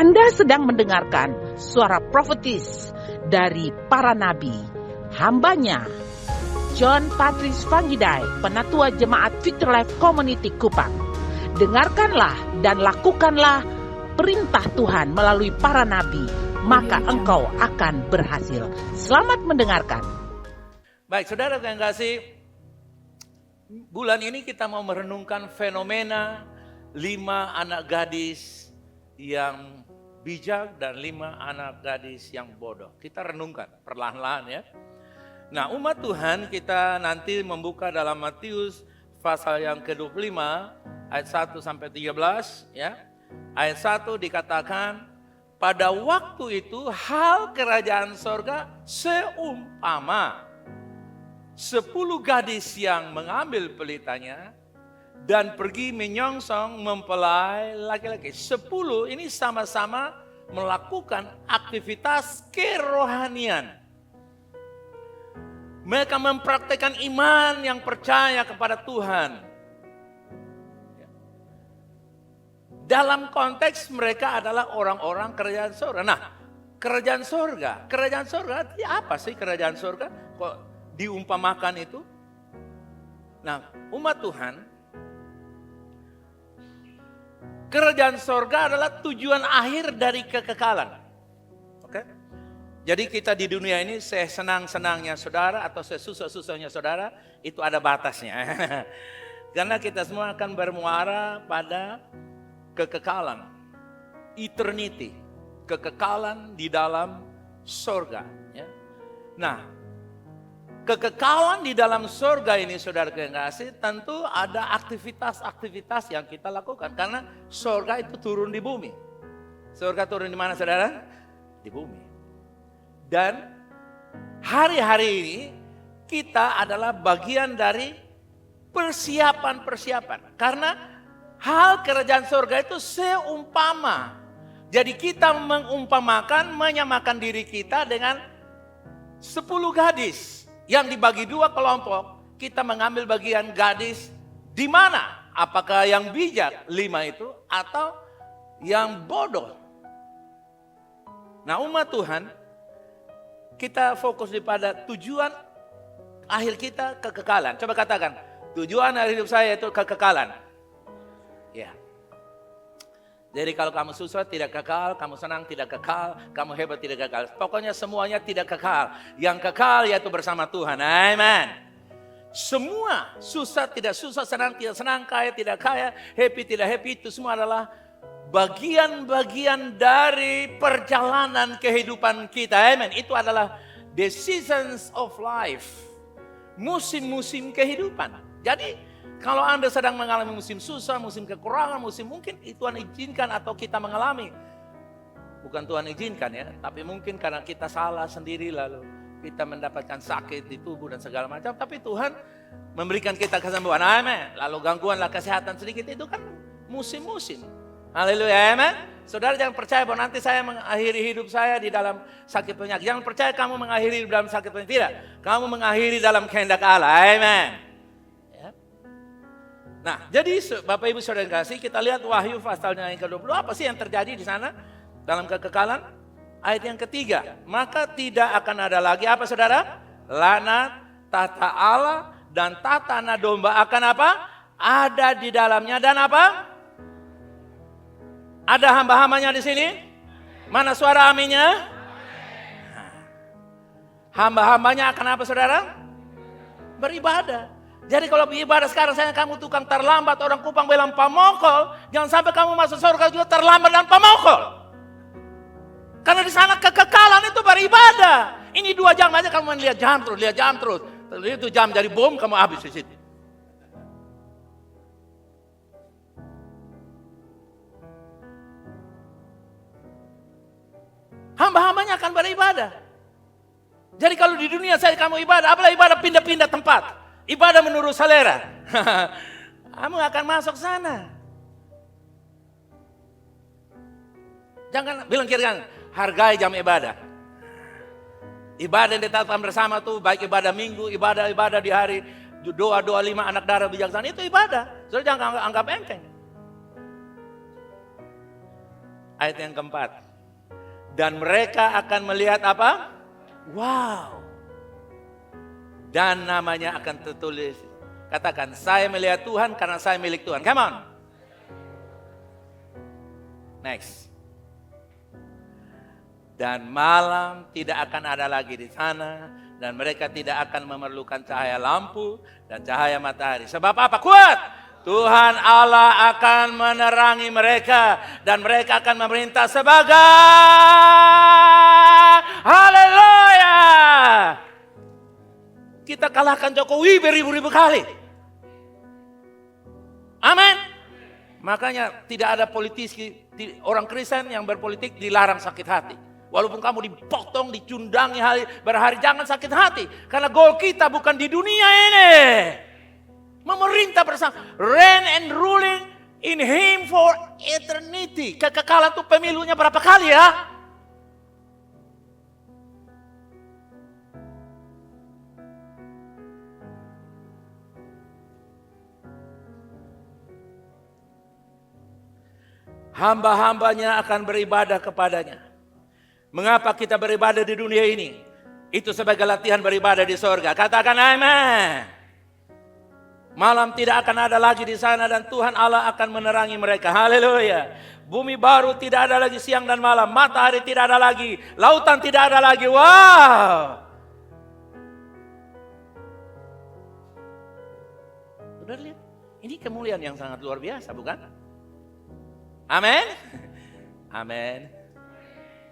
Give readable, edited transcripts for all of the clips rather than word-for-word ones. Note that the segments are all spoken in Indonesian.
Anda sedang mendengarkan suara profetis dari para nabi, hambanya John Patrice Vanggidai, Penatua Jemaat Future Life Community Kupang. Dengarkanlah dan lakukanlah perintah Tuhan melalui para nabi, maka engkau akan berhasil. Selamat mendengarkan. Baik, saudara yang kasih, bulan ini kita mau merenungkan fenomena 5 anak gadis yang bijak dan 5 anak gadis yang bodoh. Kita renungkan perlahan-lahan ya. Nah, umat Tuhan kita nanti membuka dalam Matius pasal yang ke-25 ayat 1 sampai 13 ya. Ayat 1 dikatakan, pada waktu itu hal kerajaan sorga seumpama 10 gadis yang mengambil pelitanya dan pergi menyongsong mempelai laki-laki. 10 ini sama-sama melakukan aktivitas kerohanian. Mereka mempraktikkan iman yang percaya kepada Tuhan. Dalam konteks mereka adalah orang-orang kerajaan surga. Nah, kerajaan surga apa sih kerajaan surga? Kok diumpamakan itu? Nah, umat Tuhan, kerajaan surga adalah tujuan akhir dari kekekalan. Oke? Jadi kita di dunia ini sesenang-senangnya saudara atau sesusah-susahnya saudara, itu ada batasnya. Karena kita semua akan bermuara pada kekekalan, eternity, kekekalan di dalam surga. Ya. Nah, kekekalan di dalam surga ini saudara yang kasih, tentu ada aktivitas-aktivitas yang kita lakukan. Karena surga itu turun di bumi. Surga turun di mana saudara? Di bumi. Dan hari-hari ini kita adalah bagian dari persiapan-persiapan. Karena hal kerajaan surga itu seumpama. Jadi kita mengumpamakan, menyamakan diri kita dengan 10 gadis yang dibagi 2 kelompok. Kita mengambil bagian gadis di mana? Apakah yang bijak 5 itu atau yang bodoh? Nah, umat Tuhan, kita fokus pada tujuan akhir kita kekekalan. Coba katakan, tujuan akhir hidup saya itu kekekalan. Ya. Jadi kalau kamu susah tidak kekal, kamu senang tidak kekal, kamu hebat tidak kekal. Pokoknya semuanya tidak kekal. Yang kekal yaitu bersama Tuhan. Amen. Semua susah tidak susah, senang tidak senang, kaya tidak kaya, happy tidak happy, itu semua adalah bagian-bagian dari perjalanan kehidupan kita. Amen. Itu adalah the seasons of life. Musim-musim kehidupan. Jadi kalau Anda sedang mengalami musim susah, musim kekurangan, musim mungkin Tuhan izinkan atau kita mengalami. Bukan Tuhan izinkan ya, tapi mungkin karena kita salah sendiri lalu kita mendapatkan sakit di tubuh dan segala macam. Tapi Tuhan memberikan kita kesembuhan. Amen. Lalu gangguanlah kesehatan sedikit, itu kan musim-musim. Haleluya, amen. Saudara jangan percaya bahwa nanti saya mengakhiri hidup saya di dalam sakit penyakit. Jangan percaya kamu mengakhiri hidup dalam sakit penyakit. Tidak, kamu mengakhiri dalam kehendak Allah. Amen. Ya. Nah, jadi Bapak Ibu Saudara yang kasih, kita lihat Wahyu pasalnya yang ke-20. Apa sih yang terjadi di sana dalam kekekalan? Ayat yang ketiga. Maka tidak akan ada lagi apa saudara? Laknat, tata Allah dan tata anak domba akan apa? Ada di dalamnya dan apa? Ada hamba-hambanya di sini? Mana suara aminnya? Hamba-hambanya akan apa saudara? Beribadah. Jadi kalau beribadah sekarang saya kamu tukang terlambat, orang Kupang bilang pamokol, jangan sampai kamu masuk surga juga terlambat dan pamokol. Karena di sana kekekalan itu beribadah. Ini 2 jam aja kamu lihat jam terus. Itu jam dari bom kamu habis di situ. Hamba-hambanya akan beribadah. Jadi kalau di dunia saya kamu ibadah, apalah ibadah pindah-pindah tempat. Ibadah menurut selera. Kamu akan masuk sana. Jangan bilang kira-kira hargai jam ibadah. Ibadah yang ditetapkan bersama tuh baik ibadah minggu, ibadah di hari doa 5 anak darah bijaksana itu ibadah. Saudara jangan anggap enteng. Ayat yang keempat. Dan mereka akan melihat apa? Wow. Dan namanya akan tertulis. Katakan, saya melihat Tuhan karena saya milik Tuhan. Come on. Next. Dan malam tidak akan ada lagi di sana. Dan mereka tidak akan memerlukan cahaya lampu dan cahaya matahari. Sebab apa? Kuat! Tuhan Allah akan menerangi mereka. Dan mereka akan memerintah sebagai haleluya. Kita kalahkan Jokowi beribu-ribu kali. Amin. Makanya tidak ada politisi, orang Kristen yang berpolitik dilarang sakit hati. Walaupun kamu dipotong, dicundangi berhari, jangan sakit hati. Karena goal kita bukan di dunia ini. Memerintah bersama. Reign and ruling in Him for eternity. Kekekalan itu pemilunya berapa kali ya? Hamba-hambanya akan beribadah kepadanya. Mengapa kita beribadah di dunia ini? Itu sebagai latihan beribadah di sorga. Katakan amin. Malam tidak akan ada lagi di sana dan Tuhan Allah akan menerangi mereka. Haleluya. Bumi baru tidak ada lagi siang dan malam. Matahari tidak ada lagi. Lautan tidak ada lagi. Wow. Sudah lihat? Ini kemuliaan yang sangat luar biasa, bukan? Amin. Amin.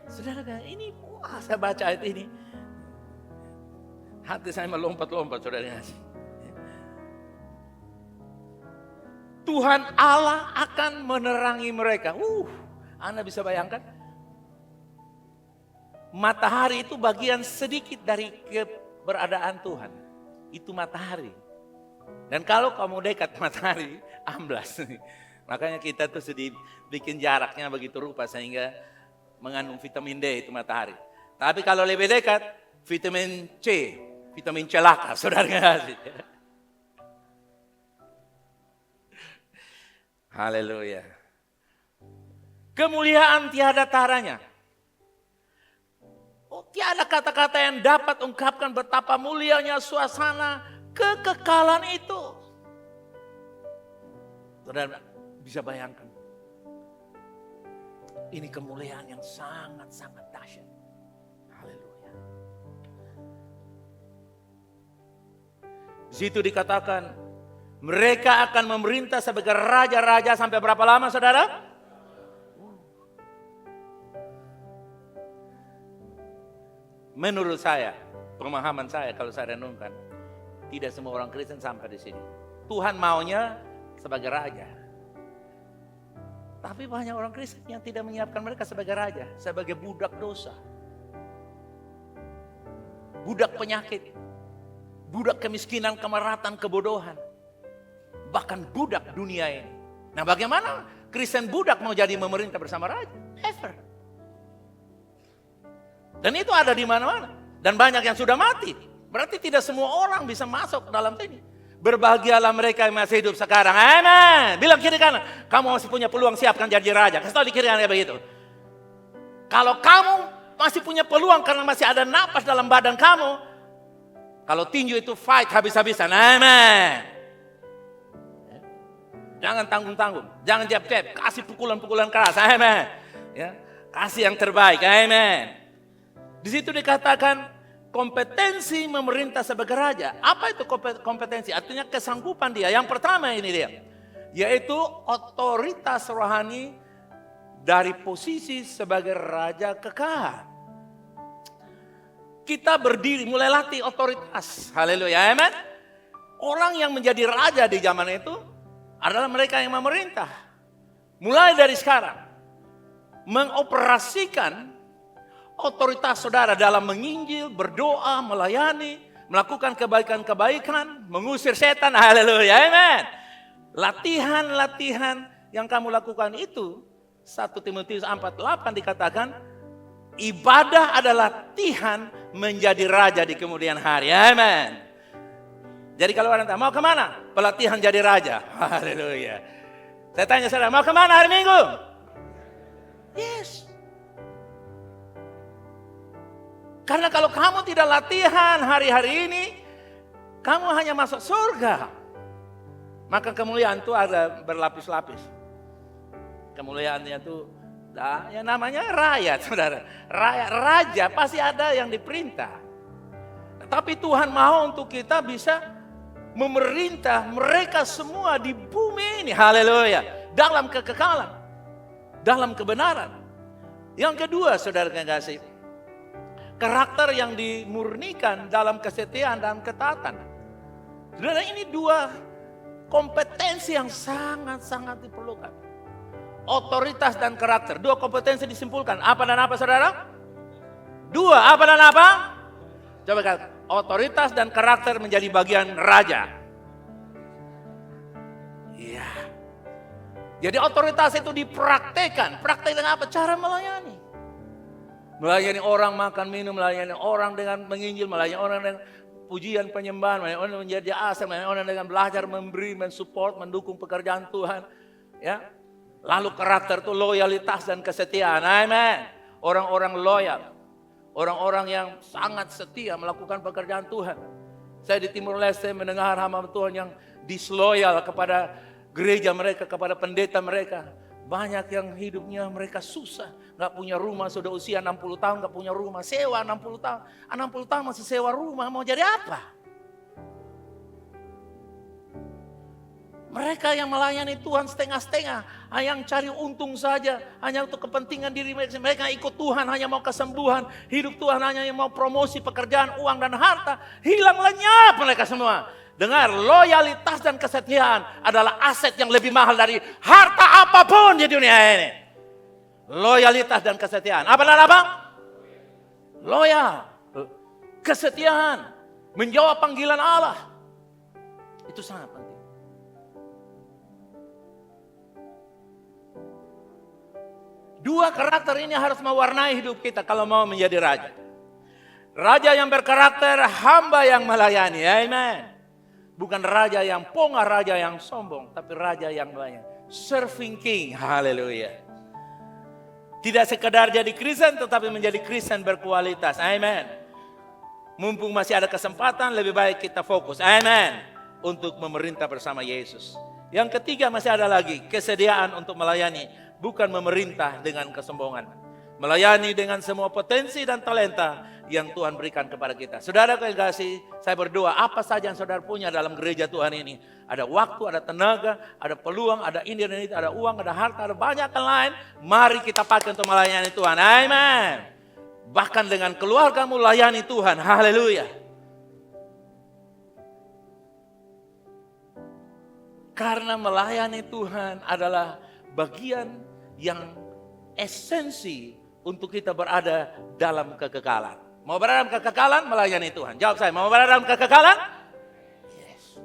Saudara, ini wah, saya baca ayat ini. Hati saya melompat-lompat, saudara. Tuhan Allah akan menerangi mereka. Anda bisa bayangkan? Matahari itu bagian sedikit dari keberadaan Tuhan. Itu matahari. Dan kalau kamu dekat matahari, amblas. Makanya kita tuh sedih bikin jaraknya begitu rupa sehingga mengandung vitamin D itu matahari. Tapi kalau lebih dekat, vitamin C, vitamin celaka, saudara kasih. Haleluya. Kemuliaan tiada taranya. Tiada kata-kata yang dapat ungkapkan betapa mulianya suasana kekekalan itu. Saudara bisa bayangkan. Ini kemuliaan yang sangat-sangat dahsyat. Haleluya. Di situ dikatakan, mereka akan memerintah sebagai raja-raja sampai berapa lama, saudara? Menurut saya, pemahaman saya kalau saya renungkan, tidak semua orang Kristen sampai di sini. Tuhan maunya sebagai raja. Tapi banyak orang Kristen yang tidak menyiapkan mereka sebagai raja, sebagai budak dosa. Budak penyakit, budak kemiskinan, kemeratan, kebodohan. Bahkan budak dunia ini. Nah, bagaimana Kristen budak mau jadi memerintah bersama raja? Never. Dan itu ada di mana-mana. Dan banyak yang sudah mati. Berarti tidak semua orang bisa masuk dalam sini. Berbahagialah mereka yang masih hidup sekarang. Amin. Bilang kiri kanan. Kamu masih punya peluang, siapkan jadi raja. Kasih tahu di kiri kanan kayak begitu. Kalau kamu masih punya peluang karena masih ada napas dalam badan kamu. Kalau tinju itu fight habis-habisan. Amin. Jangan tanggung-tanggung. Jangan jab-jab. Kasih pukulan-pukulan keras. Amin. Ya. Kasih yang terbaik. Amin. Di situ dikatakan kompetensi memerintah sebagai raja. Apa itu kompetensi? Artinya kesanggupan dia. Yang pertama ini dia. Yaitu otoritas rohani dari posisi sebagai raja kekal. Kita berdiri, mulai latih otoritas. Haleluya, amen. Orang yang menjadi raja di zaman itu adalah mereka yang memerintah. Mulai dari sekarang. Mengoperasikan otoritas saudara dalam menginjil, berdoa, melayani, melakukan kebaikan-kebaikan, mengusir setan. Haleluya, amen. Latihan-latihan yang kamu lakukan itu, 1 Timotius 4:8 dikatakan, ibadah adalah latihan menjadi raja di kemudian hari. Amen. Jadi kalau orang tanya, mau kemana? Pelatihan jadi raja. Haleluya. Saya tanya saudara, mau kemana hari Minggu? Yes. Karena kalau kamu tidak latihan hari-hari ini, kamu hanya masuk surga. Maka kemuliaan itu ada berlapis-lapis. Kemuliaannya itu, ya namanya rakyat, saudara. Raja pasti ada yang diperintah. Tapi Tuhan mau untuk kita bisa memerintah mereka semua di bumi ini. Haleluya. Dalam kekekalan. Dalam kebenaran. Yang kedua, saudara kekasih. Karakter yang dimurnikan dalam kesetiaan dan ketaatan. Saudara, ini dua kompetensi yang sangat-sangat diperlukan. Otoritas dan karakter. Dua kompetensi disimpulkan. Apa dan apa, saudara? Dua, apa dan apa? Coba katakan, otoritas dan karakter menjadi bagian raja. Iya. Jadi otoritas itu dipraktekkan. Praktek dengan apa? Cara melayani. Melayani orang makan minum, melayani orang dengan menginjil, melayani orang dengan pujian penyembahan, melayani orang menjadi asal, melayani orang dengan belajar memberi, mensupport, mendukung pekerjaan Tuhan. Ya. Lalu karakter itu loyalitas dan kesetiaan. Amen. Orang-orang loyal. Orang-orang yang sangat setia melakukan pekerjaan Tuhan. Saya di Timur Leste mendengar hamba Tuhan yang disloyal kepada gereja mereka, kepada pendeta mereka. Banyak yang hidupnya mereka susah. Gak punya rumah, sudah usia 60 tahun gak punya rumah. Sewa 60 tahun. 60 tahun masih sewa rumah, mau jadi apa? Mereka yang melayani Tuhan setengah-setengah, yang cari untung saja, hanya untuk kepentingan diri mereka. Mereka ikut Tuhan, hanya mau kesembuhan. Hidup Tuhan hanya yang mau promosi, pekerjaan, uang dan harta. Hilang lenyap mereka semua. Dengar, loyalitas dan kesetiaan adalah aset yang lebih mahal dari harta apapun di dunia ini. Loyalitas dan kesetiaan. Apa dan apa? Loyal. Kesetiaan. Menjawab panggilan Allah. Itu sangat penting. Dua karakter ini harus mewarnai hidup kita kalau mau menjadi raja. Raja yang berkarakter, hamba yang melayani. Amen. Bukan raja yang pongah, raja yang sombong. Tapi raja yang melayani. Serving King. Haleluya. Tidak sekedar jadi Kristen tetapi menjadi Kristen berkualitas. Amen. Mumpung masih ada kesempatan, lebih baik kita fokus. Amen. Untuk memerintah bersama Yesus. Yang ketiga masih ada lagi. Kesediaan untuk melayani. Bukan memerintah dengan kesombongan. Melayani dengan semua potensi dan talenta yang Tuhan berikan kepada kita. Saudara kekasih, saya berdoa apa saja yang saudara punya dalam gereja Tuhan ini. Ada waktu, ada tenaga, ada peluang, ada ini dan itu, ada uang, ada harta, ada banyak yang lain. Mari kita pakai untuk melayani Tuhan. Amen. Bahkan dengan keluargamu layani Tuhan. Haleluya. Karena melayani Tuhan adalah bagian yang esensi untuk kita berada dalam kekekalan. Mau berada dalam kekekalan, melayani Tuhan. Jawab saya, mau berada dalam kekekalan? Yes.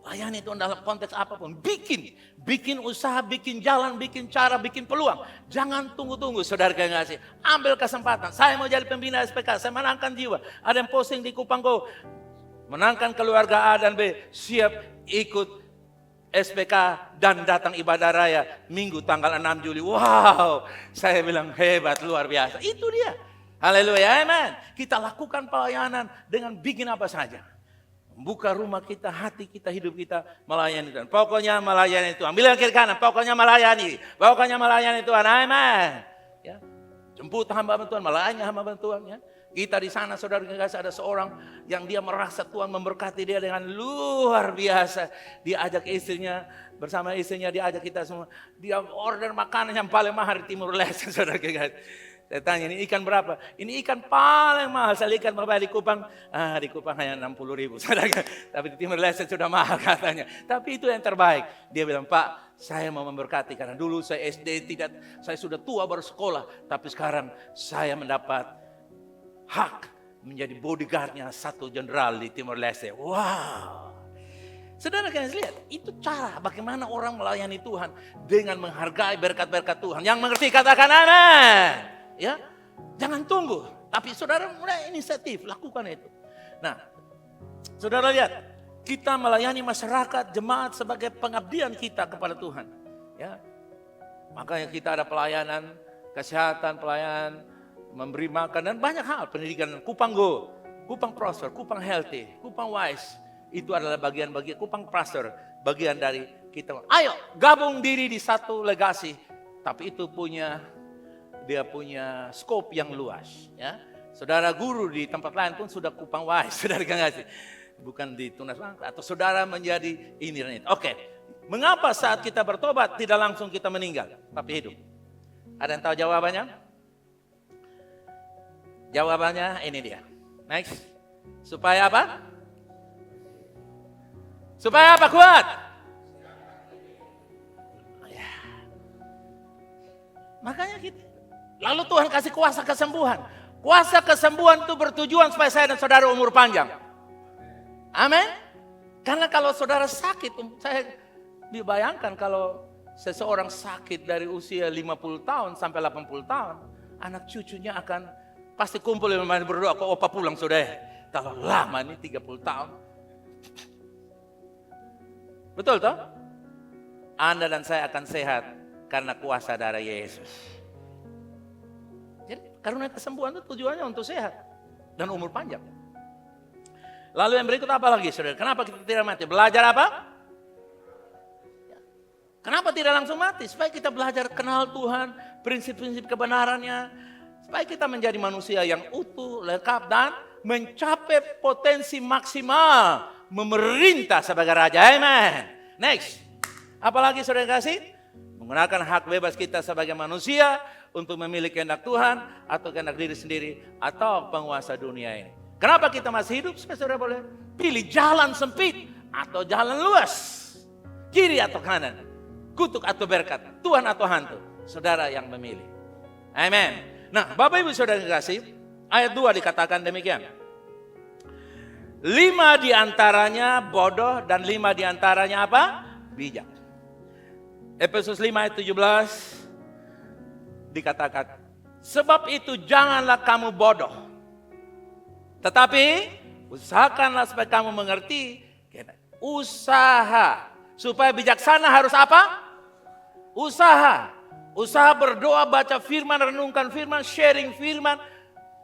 Layani Tuhan dalam konteks apapun. Bikin usaha, bikin jalan, bikin cara, bikin peluang. Jangan tunggu-tunggu, saudara kekasih. Ambil kesempatan. Saya mau jadi pembina SPK, saya menangkan jiwa. Ada yang posting di Kupang Go. Menangkan keluarga A dan B, siap ikut SPK dan datang ibadah raya Minggu tanggal 6 Juli. Wow, saya bilang hebat, luar biasa. Itu dia. Haleluya, amen. Kita lakukan pelayanan dengan bikin apa saja. Buka rumah kita, hati kita, hidup kita melayani Tuhan. Pokoknya melayani Tuhan. Ambil yang kiri kanan, pokoknya melayani. Pokoknya melayani Tuhan, amen. Ya. Jemput hamba Tuhan, melayani hamba Tuhan. Ya. Kita di sana saudara kekasih ada seorang yang dia merasa Tuhan memberkati dia dengan luar biasa. Dia ajak istrinya, bersama istrinya dia ajak kita semua. Dia order makanan yang paling mahal di Timur Leste saudara kekasih. Saya tanya ini ikan berapa? Ini ikan paling mahal. Saya ikan berapa di Kupang? Di Kupang hanya 60.000 saudara. Tapi di Timur Leste sudah mahal katanya. Tapi itu yang terbaik. Dia bilang, Pak, saya mau memberkati karena dulu saya SD saya sudah tua baru sekolah. Tapi sekarang saya mendapat hak menjadi bodyguardnya satu jenderal di Timor Leste. Wow. Saudara kan lihat, itu cara bagaimana orang melayani Tuhan dengan menghargai berkat-berkat Tuhan. Yang mengerti katakan amin. Ya, jangan tunggu. Tapi saudara mulai inisiatif, lakukan itu. Nah, saudara lihat, kita melayani masyarakat, jemaat sebagai pengabdian kita kepada Tuhan. Ya, Makanya kita ada pelayanan, kesehatan, pelayanan, memberi makan, dan banyak hal. Pendidikan, Kupang Go, Kupang Prosper, Kupang Healthy, Kupang Wise. Itu adalah bagian-bagian, Kupang Prosper, bagian dari kita. Ayo gabung diri di satu legasi. Tapi itu dia punya scope yang luas. Ya. Saudara guru di tempat lain pun sudah Kupang Wise, saudara kasih. Bukan di Tunas Bangsa, atau saudara menjadi ini dan itu. Oke, mengapa saat kita bertobat tidak langsung kita meninggal, tapi hidup? Ada yang tahu jawabannya? Jawabannya ini dia. Next. Supaya apa? Supaya apa kuat? Ya. Makanya kita. Lalu Tuhan kasih kuasa kesembuhan. Kuasa kesembuhan itu bertujuan supaya saya dan saudara umur panjang. Amin. Karena kalau saudara sakit, saya dibayangkan kalau seseorang sakit dari usia 50 tahun sampai 80 tahun, anak cucunya akan pasti kumpul dan berdoa, kok opa pulang sudah. Kalau lama ini 30 tahun. Betul toh? Anda dan saya akan sehat karena kuasa darah Yesus. Jadi karunia kesembuhan itu tujuannya untuk sehat dan umur panjang. Lalu yang berikut apa lagi saudara? Kenapa kita tidak mati? Belajar apa? Kenapa tidak langsung mati? Supaya kita belajar kenal Tuhan, prinsip-prinsip kebenarannya. Supaya kita menjadi manusia yang utuh, lengkap, dan mencapai potensi maksimal memerintah sebagai raja. Amen. Next. Apalagi saudara kasih? Menggunakan hak bebas kita sebagai manusia untuk memilih kehendak Tuhan atau kehendak diri sendiri atau penguasa dunia ini. Kenapa kita masih hidup? Supaya saudara boleh pilih jalan sempit atau jalan luas. Kiri atau kanan. Kutuk atau berkat. Tuhan atau hantu. Saudara yang memilih. Amen. Nah, Bapak Ibu saudara kasih, ayat 2 dikatakan demikian. 5 diantaranya bodoh dan 5 diantaranya apa? Bijak. Efesus 5 ayat 17 dikatakan, sebab itu janganlah kamu bodoh. Tetapi usahakanlah supaya kamu mengerti. Usaha. Supaya bijaksana harus apa? Usaha. Usaha berdoa, baca firman, renungkan firman, sharing firman.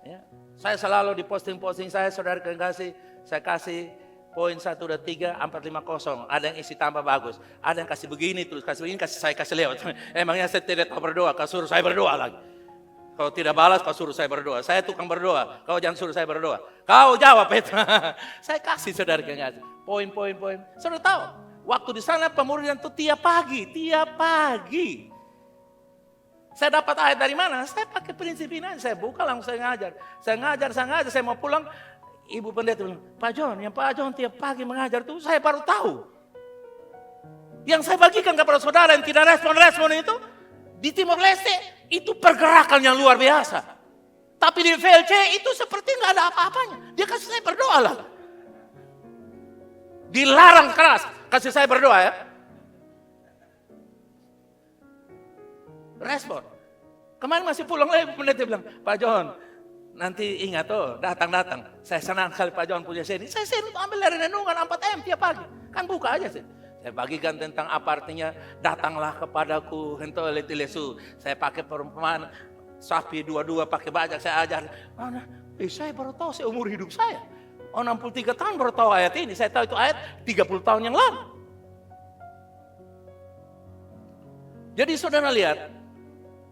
Ya. Saya selalu di posting-posting saya, saudara kasih, saya kasih poin 1, 2, 3, 4, 5, 0. Ada yang isi tambah bagus. Ada yang kasih begini terus, kasih begini, saya kasih lewat. Emangnya saya tidak tahu berdoa, kau suruh saya berdoa lagi. Kalau tidak balas, kau suruh saya berdoa. Saya tukang berdoa, kau jangan suruh saya berdoa. Kau jawab itu. Saya kasih saudara kasih. Poin. Saudara tahu, waktu di sana pemuridan itu tiap pagi. Saya dapat ayat dari mana? Saya pakai prinsip ini aja. Saya buka langsung saya ngajar. Saya mau pulang. Ibu pendeta bilang, Pak John tiap pagi mengajar itu saya baru tahu. Yang saya bagikan kepada saudara yang tidak respon itu, di Timor Leste itu pergerakan yang luar biasa. Tapi di VLC itu seperti nggak ada apa-apanya. Dia kasih saya berdoa lah. Dilarang keras kasih saya berdoa ya. Respon. Kemarin masih pulang lagi pendeta bilang, Pak John, nanti ingat datang. Saya senang kali Pak John punya seni. Saya seni ambil dari renungan 4M tiap pagi. Kan buka aja sih. Saya bagikan tentang apa artinya datanglah kepadaku hento lesu. Saya pakai perumpamaan sapi 22 pakai bajak saya ajar. Saya baru tahu seumur hidup saya. 63 tahun baru tahu ayat ini. Saya tahu itu ayat 30 tahun yang lalu. Jadi saudara lihat,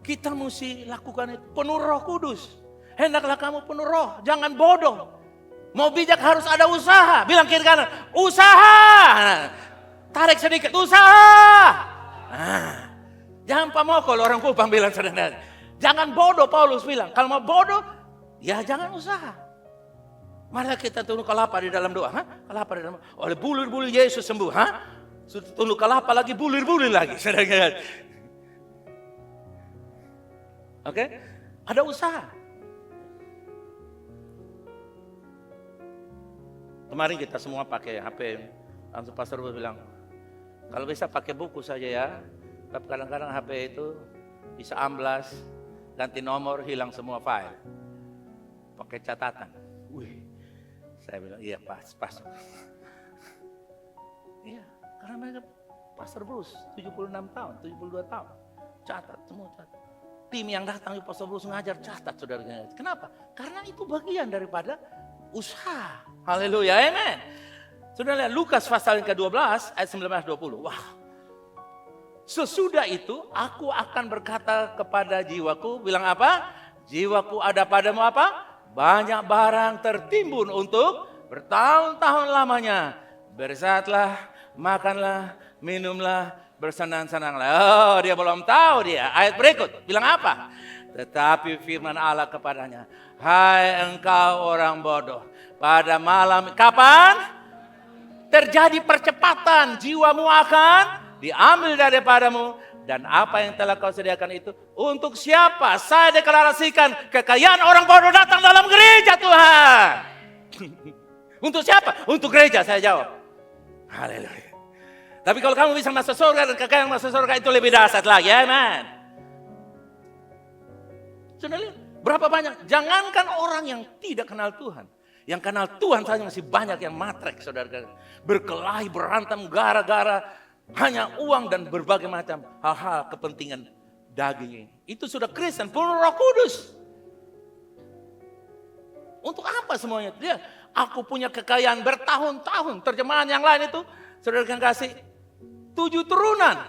kita mesti lakukan itu penuh Roh Kudus. Hendaklah kamu penuh roh, jangan bodoh. Mau bijak harus ada usaha. Bilang kiri kanan, usaha. Tarik sedikit, usaha. Jangan pamokol, orang Kupang bilang saudara. Jangan bodoh, Paulus bilang. Kalau mau bodoh, ya jangan usaha. Mari kita tunduk kelapa di dalam doa. Kelapa di dalam. Oleh bulir-bulir Yesus sembuh. Tunduk kelapa lagi, bulir-bulir lagi. Oke? Ada usaha. Kemarin kita semua pakai HP. Langsung Pastor Bus bilang, kalau bisa pakai buku saja ya. Tapi kadang-kadang HP itu bisa amblas, ganti nomor, hilang semua file. Pakai catatan. Saya bilang, iya pas. Iya, karena mereka Pastor Bruce, 76 tahun, 72 tahun. catat, semua catat. Tim yang datang di Pastor Bulus ngajar, catat saudara. Kenapa? Karena itu bagian daripada usaha. Haleluya, amen. Saudara lihat Lukas pasal yang ke-12 ayat 19-20. Wah. Sesudah itu aku akan berkata kepada jiwaku, bilang apa? Jiwaku ada padamu apa? Banyak barang tertimbun untuk bertahun-tahun lamanya. Bersaatlah, makanlah, minumlah, bersenang-senanglah. Oh, dia belum tahu dia. Ayat berikut bilang apa? Tetapi firman Allah kepadanya, hai engkau orang bodoh, pada malam kapan? Terjadi percepatan, jiwamu akan diambil daripadamu. Dan apa yang telah kau sediakan itu untuk siapa? Saya deklarasikan kekayaan orang bodoh datang dalam gereja Tuhan. Untuk siapa? Untuk gereja, saya jawab. Haleluya. Tapi kalau kamu bisa masuk surga dan kekayaan masuk surga itu lebih dahsyat lagi, amen. Sudah lihat berapa banyak? Jangankan orang yang tidak kenal Tuhan. Yang kenal Tuhan saja masih banyak yang matrek, saudara. Berkelahi, berantem, gara-gara hanya uang dan berbagai macam hal-hal kepentingan daging ini. Itu sudah Kristen, penuh Roh Kudus. Untuk apa semuanya? Dia, aku punya kekayaan bertahun-tahun. Terjemahan yang lain itu, saudara kan kasih 7 turunan.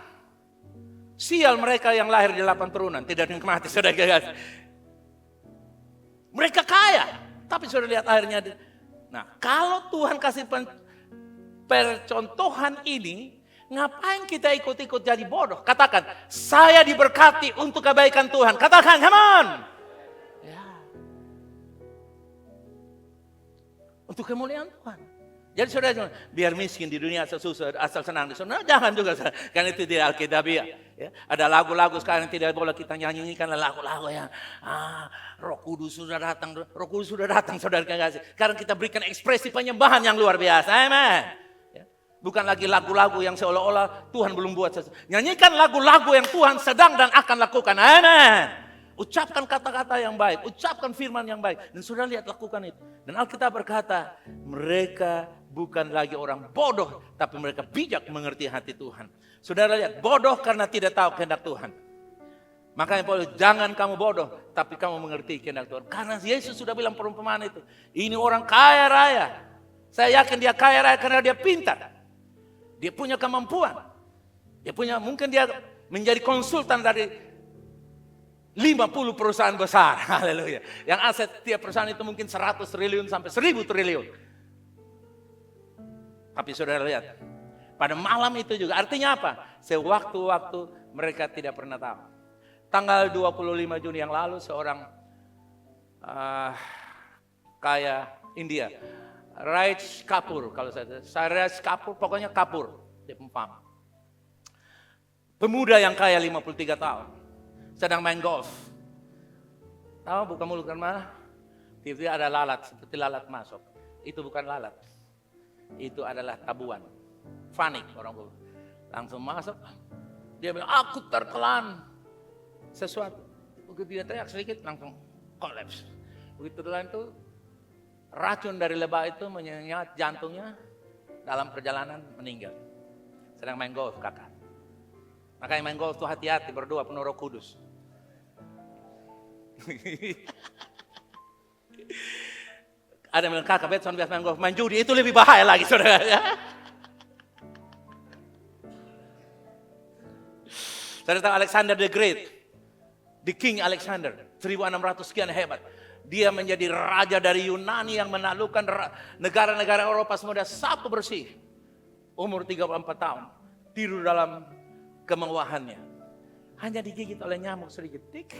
Sial mereka yang lahir di 8 turunan, tidak dinikmati, saudara kasih. Mereka kaya. Tapi sudah lihat akhirnya. Nah, kalau Tuhan kasih percontohan ini, ngapain kita ikut-ikut jadi bodoh? Katakan, saya diberkati untuk kebaikan Tuhan. Katakan, come on. Ya. Untuk kemuliaan Tuhan. Jadi saudara, biar miskin di dunia asal susah, asal senang di sana. Jangan juga, karena itu tidak alkitabiah. Ya. Ada lagu-lagu sekarang tidak boleh kita nyanyikan, lagu-lagu yang Roh Kudus sudah datang, Roh Kudus sudah datang, saudara kasih. Sekarang kita berikan ekspresi penyembahan yang luar biasa, amen. Ya. Bukan lagi lagu-lagu yang seolah-olah Tuhan belum buat sesuatu. Nyanyikan lagu-lagu yang Tuhan sedang dan akan lakukan, amen. Ucapkan kata-kata yang baik, ucapkan firman yang baik. Dan sudah lihat lakukan itu. Dan Alkitab berkata, mereka bukan lagi orang bodoh, tapi mereka bijak mengerti hati Tuhan. Saudara lihat, bodoh karena tidak tahu kehendak Tuhan. Makanya Paulus, jangan kamu bodoh, tapi kamu mengerti kehendak Tuhan. Karena Yesus sudah bilang perumpamaan itu. Ini orang kaya raya. Saya yakin dia kaya raya karena dia pintar. Dia punya kemampuan. Mungkin dia menjadi konsultan dari 50 perusahaan besar. Haleluya. Yang aset tiap perusahaan itu mungkin 100 triliun sampai 1000 triliun. Tapi saudara lihat, pada malam itu juga artinya apa? Sewaktu-waktu mereka tidak pernah tahu. Tanggal 25 Juni yang lalu seorang kaya India, Raj Kapoor, kalau Raj Kapoor, pokoknya Kapoor, dia pempam. Pemuda yang kaya 53 tahun, sedang main golf. Tahu buka mulut kan mana? Tiba-tiba ada lalat, seperti lalat masuk. Itu bukan lalat, itu adalah tabuan. Panik orang tua. Langsung masuk, dia bilang, aku tertelan sesuatu. Begitu dia teriak sedikit, langsung kolaps. Begitu telan itu, racun dari lebah itu menyengat jantungnya, dalam perjalanan meninggal. Sedang main golf kakak. Makanya main golf itu hati-hati, berdoa penuh Roh Kudus. Ada yang bilang, kakak Betson biasa main golf, main judi itu lebih bahaya lagi saudara. Saudara tahu Alexander the Great, the King Alexander, 1600 sekian hebat. Dia menjadi raja dari Yunani yang menaklukkan negara-negara Eropa semua. Dia sapu bersih. Umur 34 tahun. Tidur dalam kemewahannya. Hanya digigit oleh nyamuk sedikit. Tik.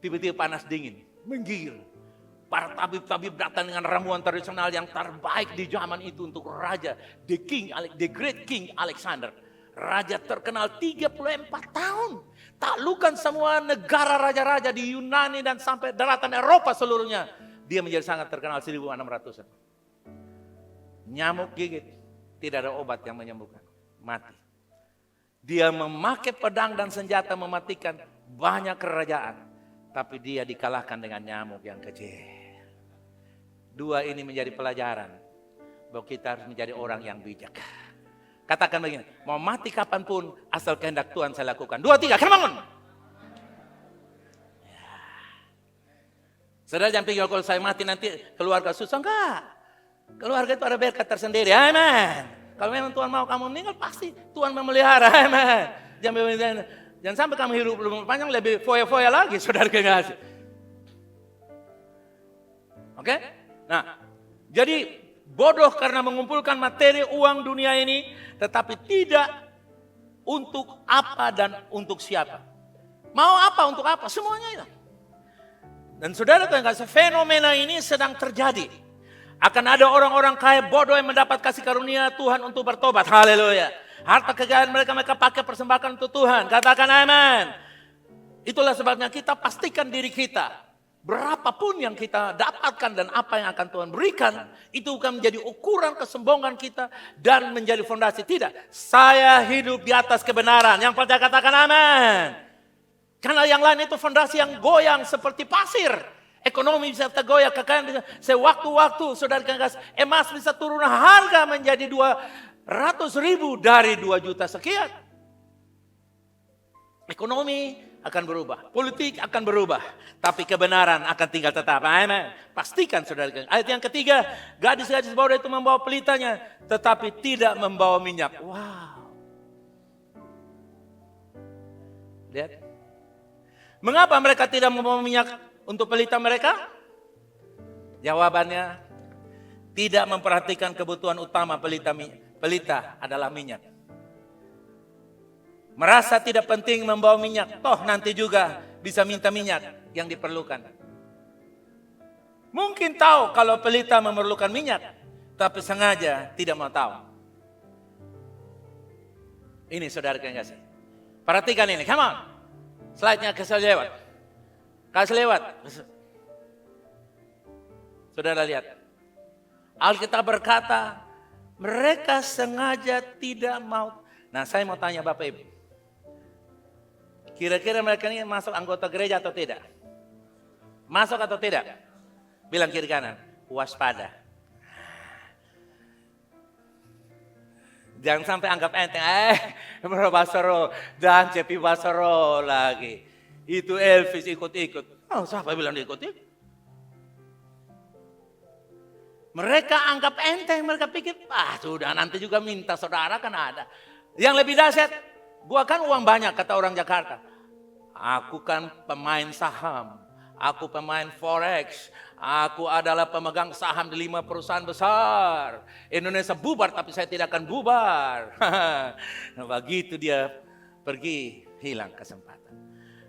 Tiba-tiba panas dingin. Menggigil. Para tabib-tabib datang dengan ramuan tradisional yang terbaik di zaman itu untuk raja. The Great King Alexander. Raja terkenal 34 tahun. Taklukan semua negara raja-raja di Yunani dan sampai daratan Eropa seluruhnya. Dia menjadi sangat terkenal 1600-an. Nyamuk gigit. Tidak ada obat yang menyembuhkan. Mati. Dia memakai pedang dan senjata mematikan banyak kerajaan. Tapi dia dikalahkan dengan nyamuk yang kecil. Dua ini menjadi pelajaran. Bahwa kita harus menjadi orang yang bijak. Katakan begini, mau mati kapanpun asal kehendak Tuhan saya lakukan. 2, 3, come on. Saudara jangan pikir kalau saya mati nanti keluarga susah. Enggak. Keluarga itu ada berkat tersendiri. Amin. Kalau memang Tuhan mau kamu meninggal, pasti Tuhan memelihara. Amin. Jangan sampai kamu hidup lebih panjang, lebih foya-foya lagi, saudara kekasih. Oke? Nah, jadi bodoh karena mengumpulkan materi uang dunia ini, tetapi tidak untuk apa dan untuk siapa. Mau apa, untuk apa, semuanya itu. Dan saudara kekasih, fenomena ini sedang terjadi. Akan ada orang-orang kaya bodoh yang mendapat kasih karunia Tuhan untuk bertobat. Haleluya. Harta kekayaan mereka pakai persembahkan untuk Tuhan. Katakan amin. Itulah sebabnya kita pastikan diri kita. Berapapun yang kita dapatkan dan apa yang akan Tuhan berikan. Itu bukan menjadi ukuran kesombongan kita dan menjadi fondasi. Tidak. Saya hidup di atas kebenaran. Yang percaya katakan amin. Karena yang lain itu fondasi yang goyang seperti pasir. Ekonomi bisa tergoyah, kekayaan bisa. Sewaktu-waktu saudara kekasih, emas bisa turun harga menjadi 200.000 dari 2 juta sekian. Ekonomi akan berubah, politik akan berubah. Tapi kebenaran akan tinggal tetap. Amen. Pastikan saudara kekasih. Ayat yang ketiga, gadis-gadis bodoh itu membawa pelitanya, tetapi tidak membawa minyak. Wow. Lihat. Mengapa mereka tidak membawa minyak untuk pelita mereka? Jawabannya, tidak memperhatikan kebutuhan utama pelita adalah minyak. Merasa tidak penting membawa minyak, toh nanti juga bisa minta minyak yang diperlukan. Mungkin tahu kalau pelita memerlukan minyak, tapi sengaja tidak mau tahu. Ini saudara kekasih. Perhatikan ini, come on. Slide-nya kasih lewat. Kasih lewat. Saudara lihat. Alkitab berkata, mereka sengaja tidak mau. Nah, saya mau tanya Bapak Ibu. Kira-kira mereka ini masuk anggota gereja atau tidak? Masuk atau tidak? Bilang kiri kanan. Waspada. Jangan sampai anggap enteng, Bro Basoro, dan Cepi Basoro lagi. Itu Elvis ikut-ikut. Oh, siapa bilang dia ikut-ikut? Mereka anggap enteng, mereka pikir, sudah nanti juga minta saudara kan ada. Yang lebih dahsyat, gua kan uang banyak kata orang Jakarta. Aku kan pemain saham, aku pemain forex, aku adalah pemegang saham di 5 perusahaan besar. Indonesia bubar tapi saya tidak akan bubar. Nah, begitu dia pergi, hilang kesempatan.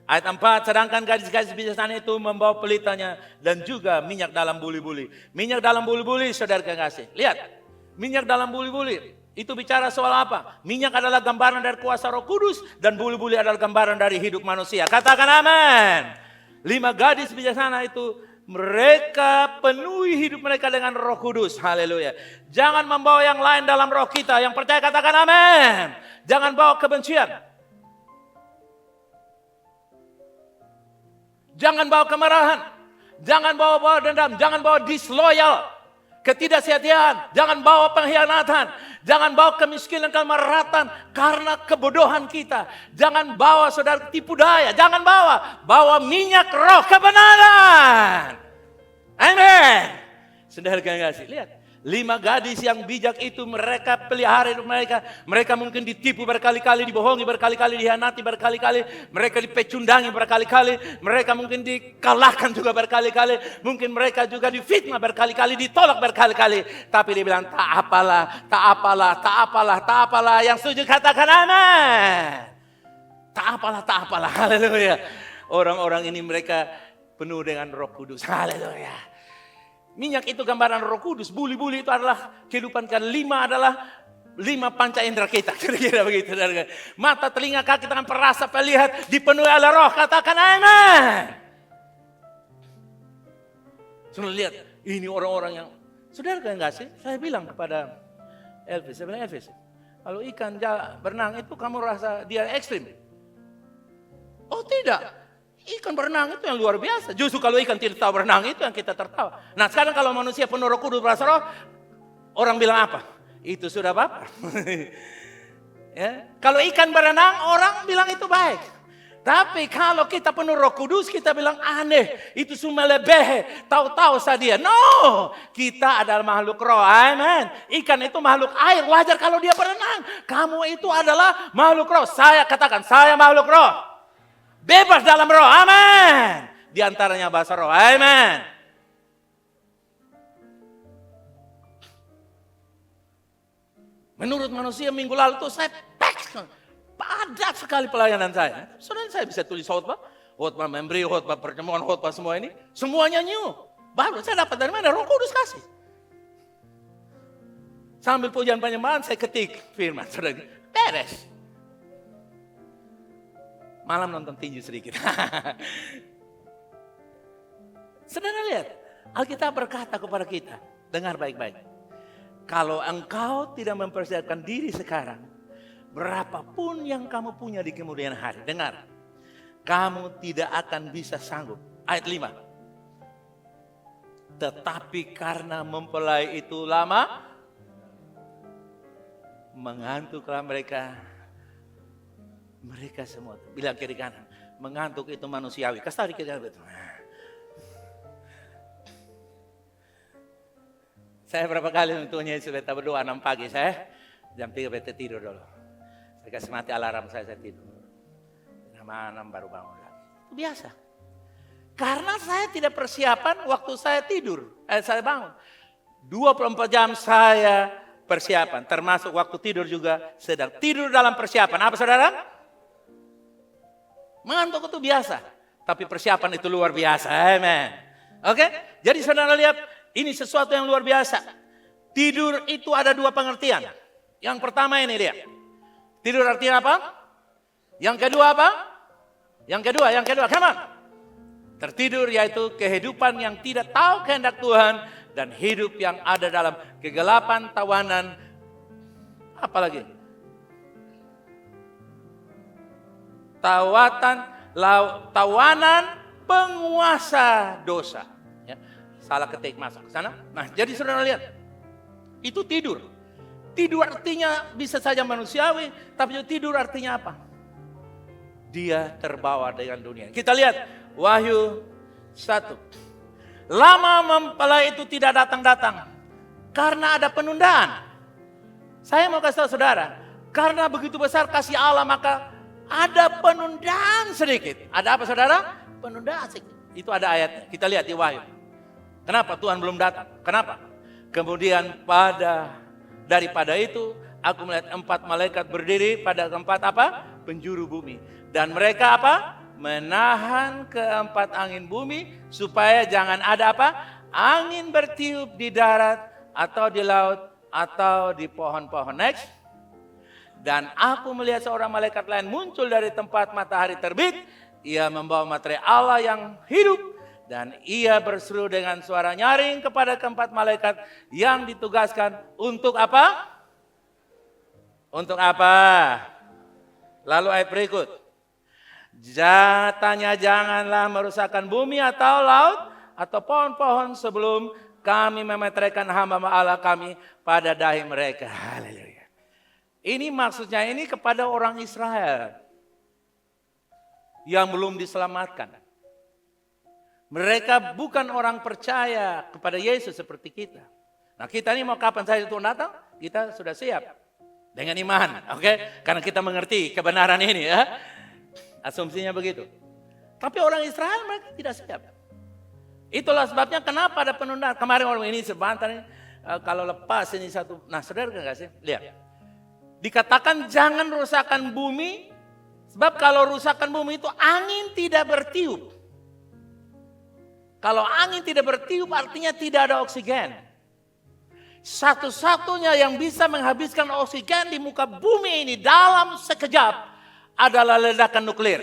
Ayat 4, sedangkan gadis-gadis bijaksana itu membawa pelitanya dan juga minyak dalam buli-buli. Minyak dalam buli-buli, saudara kekasih. Lihat, minyak dalam buli-buli. Itu bicara soal apa? Minyak adalah gambaran dari kuasa Roh Kudus dan buli-buli adalah gambaran dari hidup manusia. Katakan amin. 5 gadis bijaksana itu mereka penuhi hidup mereka dengan Roh Kudus. Haleluya. Jangan membawa yang lain dalam roh kita. Yang percaya katakan amin. Jangan bawa kebencian. Jangan bawa kemarahan. Jangan bawa dendam. Jangan bawa disloyal. Ketidaksetiaan. Jangan bawa pengkhianatan. Jangan bawa kemiskinan, kemaratan karena kebodohan kita. Jangan bawa saudara tipu daya. Jangan bawa. Bawa minyak roh kebenaran. Amin. Saudara kekasih, lihat. 5 gadis yang bijak itu mereka pelihara hidup mereka. Mereka mungkin ditipu berkali-kali, dibohongi berkali-kali, dihianati berkali-kali. Mereka dipecundangi berkali-kali. Mereka mungkin dikalahkan juga berkali-kali. Mungkin mereka juga difitnah berkali-kali, ditolak berkali-kali. Tapi dia bilang tak apalah, tak apalah, tak apalah, tak apalah. Yang setuju katakan amin. Tak apalah, tak apalah. Haleluya. Orang-orang ini mereka penuh dengan Roh Kudus. Haleluya. Minyak itu gambaran Roh Kudus. Buli-buli itu adalah kehidupan kita. 5 adalah 5 panca indera kita. Kira-kira begitu. Mata, telinga, kaki, tangan, perasa, pelihat. Dipenuhi oleh roh. Katakan amin. Sudah lihat. Ini orang-orang yang. Saudara kan enggak sih? Saya bilang kepada Elvis. Saya bilang Elvis. Kalau ikan berenang itu kamu rasa dia ekstrim. Oh tidak. Ikan berenang itu yang luar biasa. Justru kalau ikan tidak tahu berenang itu yang kita tertawa. Nah sekarang kalau manusia penuh Roh Kudus berasa roh, orang bilang apa? Itu sudah baper. Ya. Kalau ikan berenang, orang bilang itu baik. Tapi kalau kita penuh Roh Kudus, kita bilang aneh. Itu cuma lebih. Tahu-tahu saja. No. Kita adalah makhluk roh. Amin. Ikan itu makhluk air. Wajar kalau dia berenang. Kamu itu adalah makhluk roh. Saya katakan, saya makhluk roh. Bebas dalam roh. Amin. Di antaranya bahasa roh. Amin. Menurut manusia minggu lalu tuh saya padat sekali pelayanan saya. Saudara saya bisa tulis khotbah memberi, khotbah pertemuan, khotbah semua ini. Semuanya new. Baru saya dapat dari mana? Roh Kudus kasih. Sambil pujian penyembahan saya ketik firman. Saudara, beres. Malam nonton tinju sedikit. Saudara lihat, Alkitab berkata kepada kita, dengar baik-baik. Kalau engkau tidak mempersiapkan diri sekarang, berapapun yang kamu punya di kemudian hari. Dengar, kamu tidak akan bisa sanggup. Ayat 5. Tetapi karena mempelai itu lama, mengantuklah mereka. Mereka semua, bilang kiri kanan. Mengantuk itu manusiawi. Kasih tahu kiri kanan. Saya berapa kali untuknya supaya berdoa 6 pagi. Saya jam 3 bete tidur dulu. Saya kasih mati alarm saya tidur. Jam 6 baru bangun lagi. Itu biasa. Karena saya tidak persiapan waktu saya tidur. Saya bangun. 24 jam saya persiapan. Termasuk waktu tidur juga sedang tidur dalam persiapan. Apa saudara? Mengantuk itu biasa. Tapi persiapan itu luar biasa. Amen. Oke? Jadi saudara lihat, ini sesuatu yang luar biasa. Tidur itu ada 2 pengertian. Yang pertama ini dia. Tidur artinya apa? Yang kedua apa? Yang kedua. Come on. Tertidur yaitu kehidupan yang tidak tahu kehendak Tuhan. Dan hidup yang ada dalam kegelapan, tawanan. Apalagi? Tawanan penguasa dosa. Ya. Salah ketik masuk ke sana. Nah, jadi saudara lihat. Itu tidur. Tidur artinya bisa saja manusiawi, tapi tidur artinya apa? Dia terbawa dengan dunia. Kita lihat Wahyu 1. Lama mempelai itu tidak datang-datang karena ada penundaan. Saya mau kasih tahu saudara, karena begitu besar kasih Allah maka ada penundaan sedikit. Ada apa saudara? Penundaan sedikit. Itu ada ayatnya. Kita lihat di Wahyu. Kenapa Tuhan belum datang? Kenapa? Kemudian daripada itu aku melihat 4 malaikat berdiri pada keempat apa? Penjuru bumi. Dan mereka apa? Menahan keempat angin bumi supaya jangan ada apa? Angin bertiup di darat atau di laut atau di pohon-pohon. Next. Dan aku melihat seorang malaikat lain muncul dari tempat matahari terbit. Ia membawa materai Allah yang hidup. Dan ia berseru dengan suara nyaring kepada keempat malaikat yang ditugaskan untuk apa? Untuk apa? Lalu ayat berikut. Jatanya janganlah merusakkan bumi atau laut atau pohon-pohon sebelum kami memeteraikan hamba Allah kami pada dahi mereka. Haleluya. Ini maksudnya ini kepada orang Israel yang belum diselamatkan. Mereka bukan orang percaya kepada Yesus seperti kita. Nah kita ini mau kapan saja Tuhan datang, kita sudah siap dengan iman, oke? Karena kita mengerti kebenaran ini ya. Asumsinya begitu. Tapi orang Israel mereka tidak siap. Itulah sebabnya kenapa ada penundaan. Kemarin orang ini sebentar ini, kalau lepas ini satu. Nah saudara enggak sih? Lihat. Dikatakan jangan rusakkan bumi. Sebab kalau rusakkan bumi itu angin tidak bertiup. Kalau angin tidak bertiup artinya tidak ada oksigen. Satu-satunya yang bisa menghabiskan oksigen di muka bumi ini dalam sekejap adalah ledakan nuklir.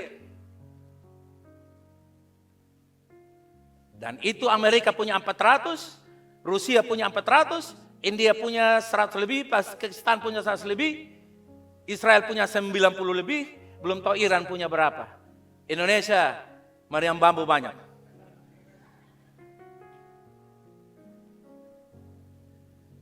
Dan itu Amerika punya 400, Rusia punya 400, India punya 100 lebih, Pakistan punya 100 lebih, Israel punya 90 lebih, belum tahu Iran punya berapa. Indonesia, meriam bambu banyak.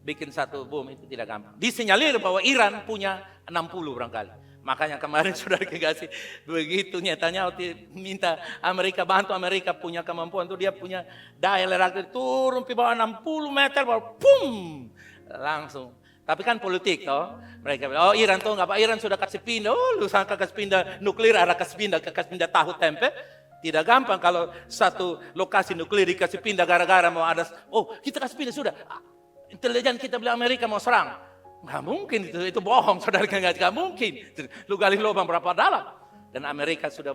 bikin satu bom itu tidak gampang. Disinyalir bahwa Iran punya 60 barangkali. Makanya kemarin saudara kasih begitu nyatanya waktu minta Amerika bantu, Amerika punya kemampuan tuh, dia punya daya ledak turun di bawah 60 meter baru pum langsung. Tapi kan politik toh. Mereka bilang, oh Iran tuh nggak apa, Iran sudah kasih pindah, lu sangka kasih pindah nuklir, ada kasih pindah tahu tempe. Tidak gampang kalau satu lokasi nuklir dikasih pindah gara-gara mau ada, oh kita kasih pindah sudah. Intelijen kita bilang Amerika mau serang. Nggak mungkin, itu bohong saudara, nggak mungkin. Lu gali lubang berapa dalam. Dan Amerika sudah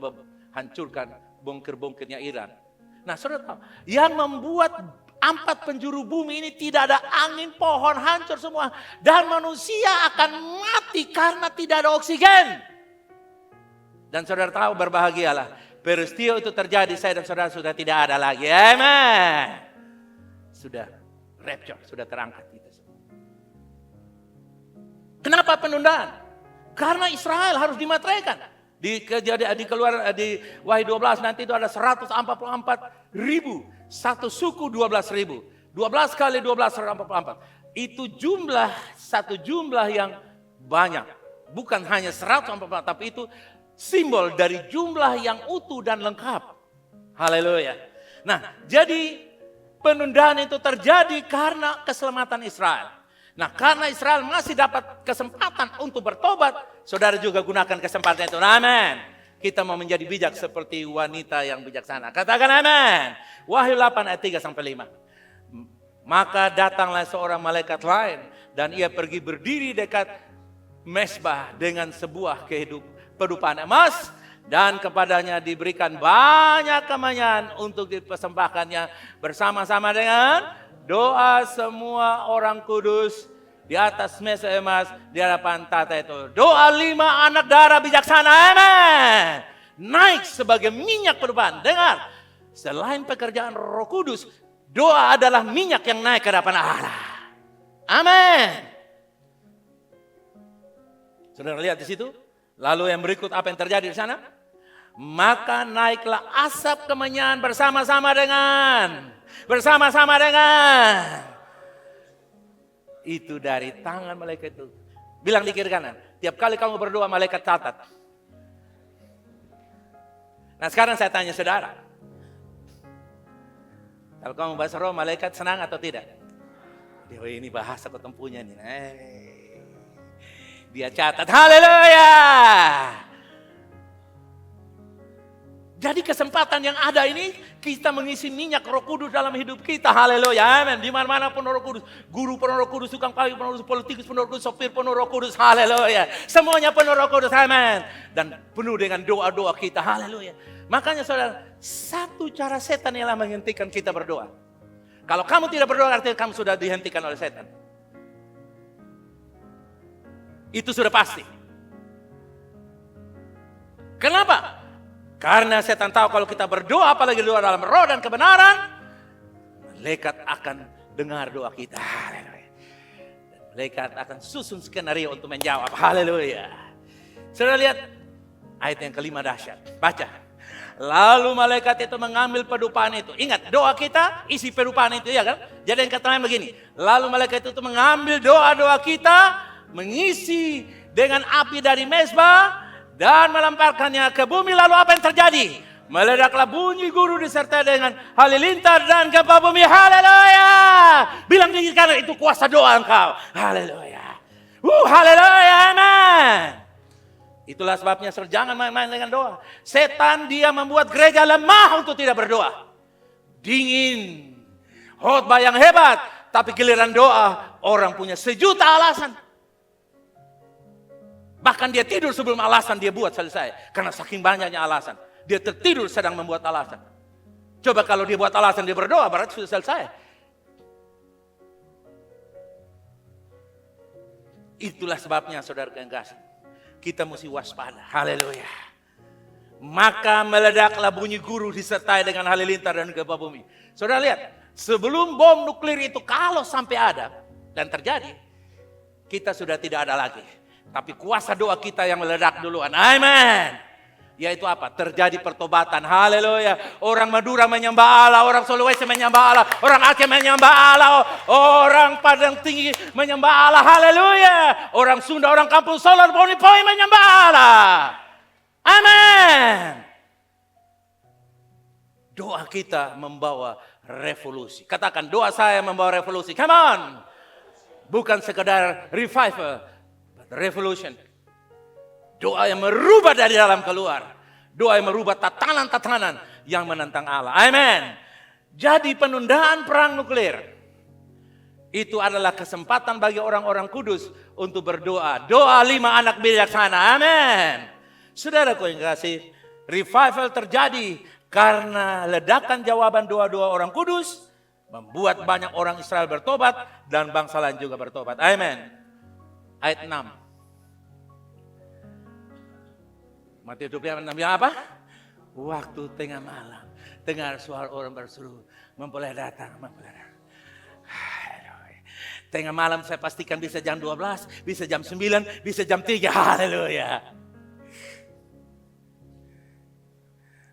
hancurkan bunker-bunkernya Iran. Nah saudara tahu, yang membuat 4 penjuru bumi ini tidak ada angin, pohon hancur semua. Dan manusia akan mati karena tidak ada oksigen. Dan saudara tahu, berbahagialah. Peristiwa itu terjadi, saya dan saudara sudah tidak ada lagi. Amen. Sudah rapture, sudah terangkat kita. Kenapa penundaan? Karena Israel harus dimateraikan. Di Wahyu 12 nanti itu ada 144 ribu. Satu suku 12.000. 12 kali 12 144. Itu satu jumlah yang banyak. Bukan hanya 144, tapi itu simbol dari jumlah yang utuh dan lengkap. Haleluya. Nah, jadi penundaan itu terjadi karena keselamatan Israel. Nah, karena Israel masih dapat kesempatan untuk bertobat, saudara juga gunakan kesempatan itu. Amin. Kita mau menjadi bijak seperti wanita yang bijaksana. Katakan amin. Wahyu 8 ayat 3 sampai 5. Maka datanglah seorang malaikat lain dan ia pergi berdiri dekat mezbah dengan sebuah pedupaan emas, dan kepadanya diberikan banyak kemenyan untuk dipersembahkannya bersama-sama dengan doa semua orang kudus di atas mesa emas di hadapan tata itu. Doa 5 anak darah bijaksana, amin, naik sebagai minyak pedupaan. Dengar, selain pekerjaan Roh Kudus, doa adalah minyak yang naik ke hadapan Allah. Amin. Saudara lihat di situ. Lalu yang berikut apa yang terjadi di sana? Maka naiklah asap kemenyan bersama-sama dengan itu dari tangan malaikat itu. Bilang di kiri kanan, tiap kali kamu berdoa malaikat catat. Nah sekarang saya tanya saudara, kalau kamu bahasa roh malaikat senang atau tidak? Oh, ini bahasa ketempunya nih. Dia catat, haleluya. Jadi kesempatan yang ada ini, kita mengisi minyak Roh Kudus dalam hidup kita, haleluya, amin. Di mana-mana penuh Roh Kudus, guru penuh Roh Kudus, tukang kayu penuh Roh Kudus, politikus penuh Roh Kudus, sopir penuh Roh Kudus, haleluya. Semuanya penuh Roh Kudus, amin. Dan penuh dengan doa-doa kita, haleluya. Makanya saudara, satu cara setan ialah menghentikan kita berdoa. Kalau kamu tidak berdoa, artinya kamu sudah dihentikan oleh setan. Itu sudah pasti. Kenapa? Karena setan tahu kalau kita berdoa, apalagi doa dalam roh dan kebenaran, malaikat akan dengar doa kita. Haleluya. Malaikat akan susun skenario untuk menjawab. Haleluya. Saudara lihat ayat yang kelima dahsyat. Baca. Lalu malaikat itu mengambil pedupaan itu. Ingat, doa kita isi pedupaan itu, ya kan? Jadi yang kata lain begini. Lalu malaikat itu mengambil doa-doa kita, mengisi dengan api dari mezbah dan melemparkannya ke bumi. Lalu apa yang terjadi? Meledaklah bunyi guru disertai dengan halilintar dan gempa bumi. Haleluya. Bilang di kanan, itu kuasa doa engkau. Haleluya. Haleluya. Amin. Itulah sebabnya jangan main-main dengan doa. Setan dia membuat gereja lemah untuk tidak berdoa. Dingin. Khotbah yang hebat. Tapi giliran doa orang punya 1 juta alasan. Bahkan dia tidur sebelum alasan dia buat selesai. Karena saking banyaknya alasan. Dia tertidur sedang membuat alasan. Coba kalau dia buat alasan dia berdoa, berarti sudah selesai. Itulah sebabnya saudara yang kasih. Kita mesti waspada. Haleluya. Maka meledaklah bunyi guru disertai dengan halilintar dan gempa bumi. Saudara lihat. Sebelum bom nuklir itu kalau sampai ada dan terjadi. Kita sudah tidak ada lagi. Tapi kuasa doa kita yang meledak duluan. Amin. Yaitu apa? Terjadi pertobatan. Haleluya. Orang Madura menyembah Allah, orang Sulawesi menyembah Allah, orang Aceh menyembah Allah, orang Padang Tinggi menyembah Allah. Haleluya. Orang Sunda, orang Kampung Solor, Bonipoi menyembah Allah. Amin. Doa kita membawa revolusi. Katakan, doa saya membawa revolusi. Come on. Bukan sekedar revival, but revolution. Doa yang merubah dari dalam keluar. Doa yang merubah tatanan-tatanan yang menentang Allah. Amin. Jadi penundaan perang nuklir itu adalah kesempatan bagi orang-orang kudus untuk berdoa. Doa 5 anak bijaksana. Amin. Saudaraku yang kasih, revival terjadi karena ledakan jawaban doa-doa orang kudus membuat banyak orang Israel bertobat dan bangsa lain juga bertobat. Amin. Ayat 6. Matius 26 apa? Waktu tengah malam, dengar suara orang berseru, mempelai datang, mempelai datang. Tengah malam saya pastikan bisa jam 12, bisa jam 9, bisa jam 3. Haleluya.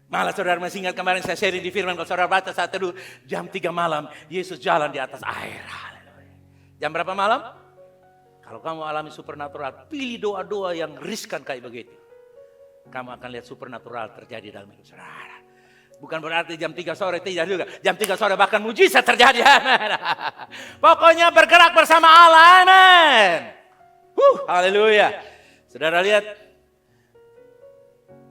Malah saudara masih ingat kemarin saya sharing di firman, kalau saudara baca saat teduh, jam 3 malam Yesus jalan di atas air. Haleluya. Jam berapa malam? Kalau kamu alami supernatural, pilih doa-doa yang riskan kayak begitu. Kamu akan lihat supernatural terjadi dalam hidup saudara. Bukan berarti jam 3 sore, tidak juga. Jam 3 sore bahkan mujizat terjadi. Amin. Pokoknya bergerak bersama Allah. Amin. Haleluya. Saudara lihat,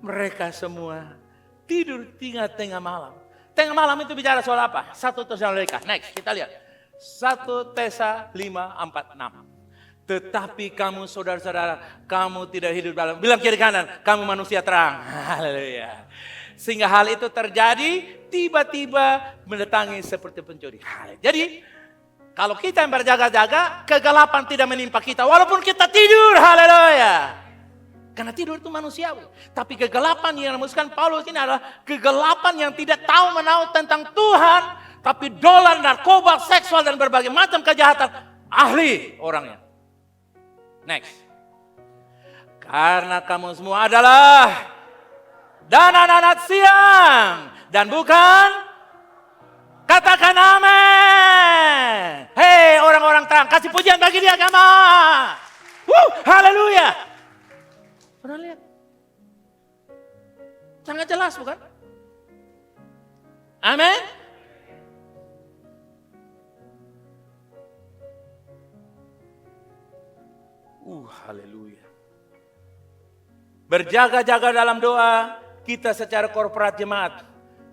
mereka semua tidur tengah malam. Tengah malam itu bicara soal apa? 1 Tesalonika. Next, kita lihat. 1 Tesa 5:4-6. Tetapi kamu saudara-saudara, kamu tidak hidup dalam, bilang kiri kanan, kamu manusia terang. Haleluya. Sehingga hal itu terjadi, tiba-tiba mendatangi seperti pencuri. Jadi, kalau kita yang berjaga-jaga, kegelapan tidak menimpa kita, walaupun kita tidur. Haleluya. Karena tidur itu manusiawi. Tapi kegelapan yang dimaksudkan Paulus ini adalah kegelapan yang tidak tahu menahu tentang Tuhan, tapi dolar, narkoba, seksual, dan berbagai macam kejahatan. Ahli orangnya. Next. Karena kamu semua adalah dan anak-anak siang dan bukan, katakan amin. Hei orang-orang terang, kasih pujian bagi dia, kamu. Haleluya. Pernah lihat? Sangat jelas bukan? Amin. Haleluya. Berjaga-jaga dalam doa kita secara korporat jemaat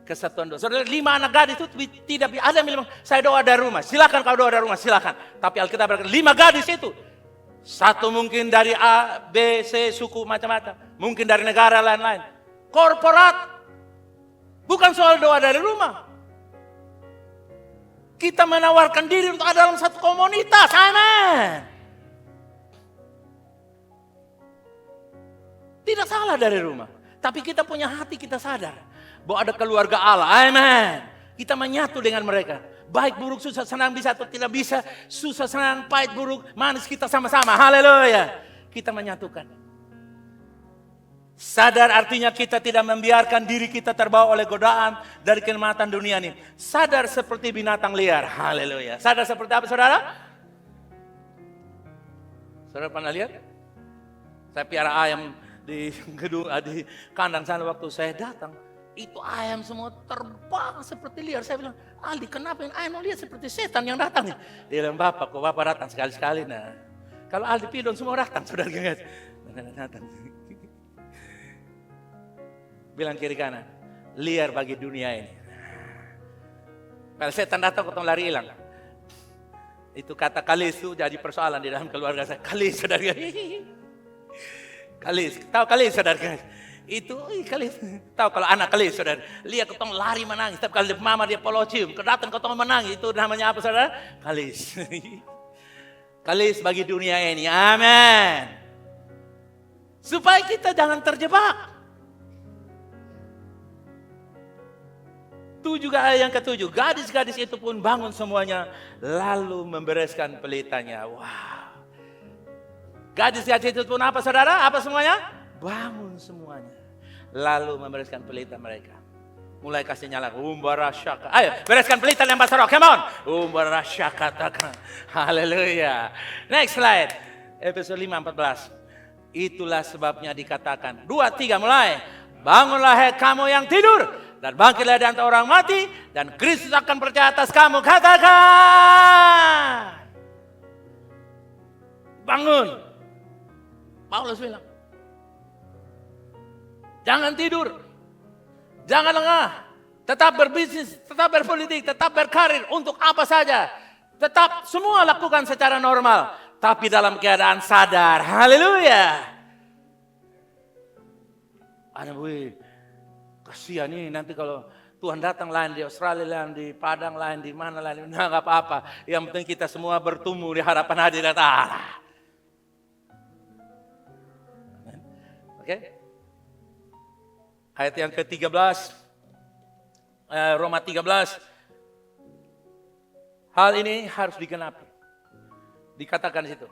kesatuan doa. Saudara, 5 anak gadis itu tidak ada yang bilang saya doa dari rumah. Silakan kau doa dari rumah, silakan. Tapi Alkitab berkata 5 gadis itu. Satu mungkin dari A, B, C, suku macam-macam. Mungkin dari negara lain-lain. Korporat. Bukan soal doa dari rumah. Kita menawarkan diri untuk ada dalam satu komunitas. Amin. Tidak salah dari rumah. Tapi kita punya hati, kita sadar bahwa ada keluarga Allah. Amin. Kita menyatu dengan mereka. Baik buruk susah senang bisa atau tidak bisa. Susah senang pahit buruk manis kita sama-sama. Haleluya. Kita menyatukan. Sadar artinya kita tidak membiarkan diri kita terbawa oleh godaan dari kenikmatan dunia ini. Sadar seperti binatang liar. Haleluya. Sadar seperti apa saudara? Saudara pernah lihat? Saya piara ayam di gedung, di kandang sana waktu saya datang. Itu ayam semua terbang seperti liar. Saya bilang, Aldi kenapa yang ayam lihat seperti setan yang datang? Dia bilang, Bapak, kok Bapak datang sekali-sekali? Nah, kalau Aldi Pidon semua datang, saudara ingat. Datang. Bilang kiri kanan, liar bagi dunia ini. Kalau setan datang, kau lari hilang. Itu kata kalis itu jadi persoalan di dalam keluarga saya. Kalis, saudara. Kalis, tahu kalis saudara? Itu kalis. Tahu kalau anak kalis saudara? Lihat ketong lari menangis. Tapi kalau mama dia polocium, kedatang ketong menangis. Itu namanya apa saudara? Kalis. Kalis bagi dunia ini. Amin. Supaya kita jangan terjebak. 7 ayat yang ke-7. Gadis-gadis itu pun bangun semuanya. Lalu membereskan pelitanya. Wow. Gadis-gadis itu pun apa saudara? Apa semuanya? Bangun semuanya. lalu membereskan pelita mereka. Mulai kasih nyala, umbarashaka. Ayo, bereskan pelita yang basah roh, come on. Umbarashaka, haleluya. Next slide, Efesus 5:14. Itulah sebabnya dikatakan, 2, 3 mulai. Bangunlah hai kamu yang tidur, dan bangkitlah di antara orang mati, dan Kristus akan percaya atas kamu. Katakan, bangun. Paulus bilang, jangan tidur, jangan lengah, tetap berbisnis, tetap berpolitik, tetap berkarir untuk apa saja. Tetap semua lakukan secara normal, tapi dalam keadaan sadar. Haleluya. Ada kasihan nih nanti kalau Tuhan datang lain di Australia, lain di Padang, lain di mana, lain nah, nggak apa-apa. Yang penting kita semua bertumbuh di hadapan hadirat Allah. Oke? Ayat yang ke-13, Roma 13. Hal ini harus digenapi. Dikatakan di situ.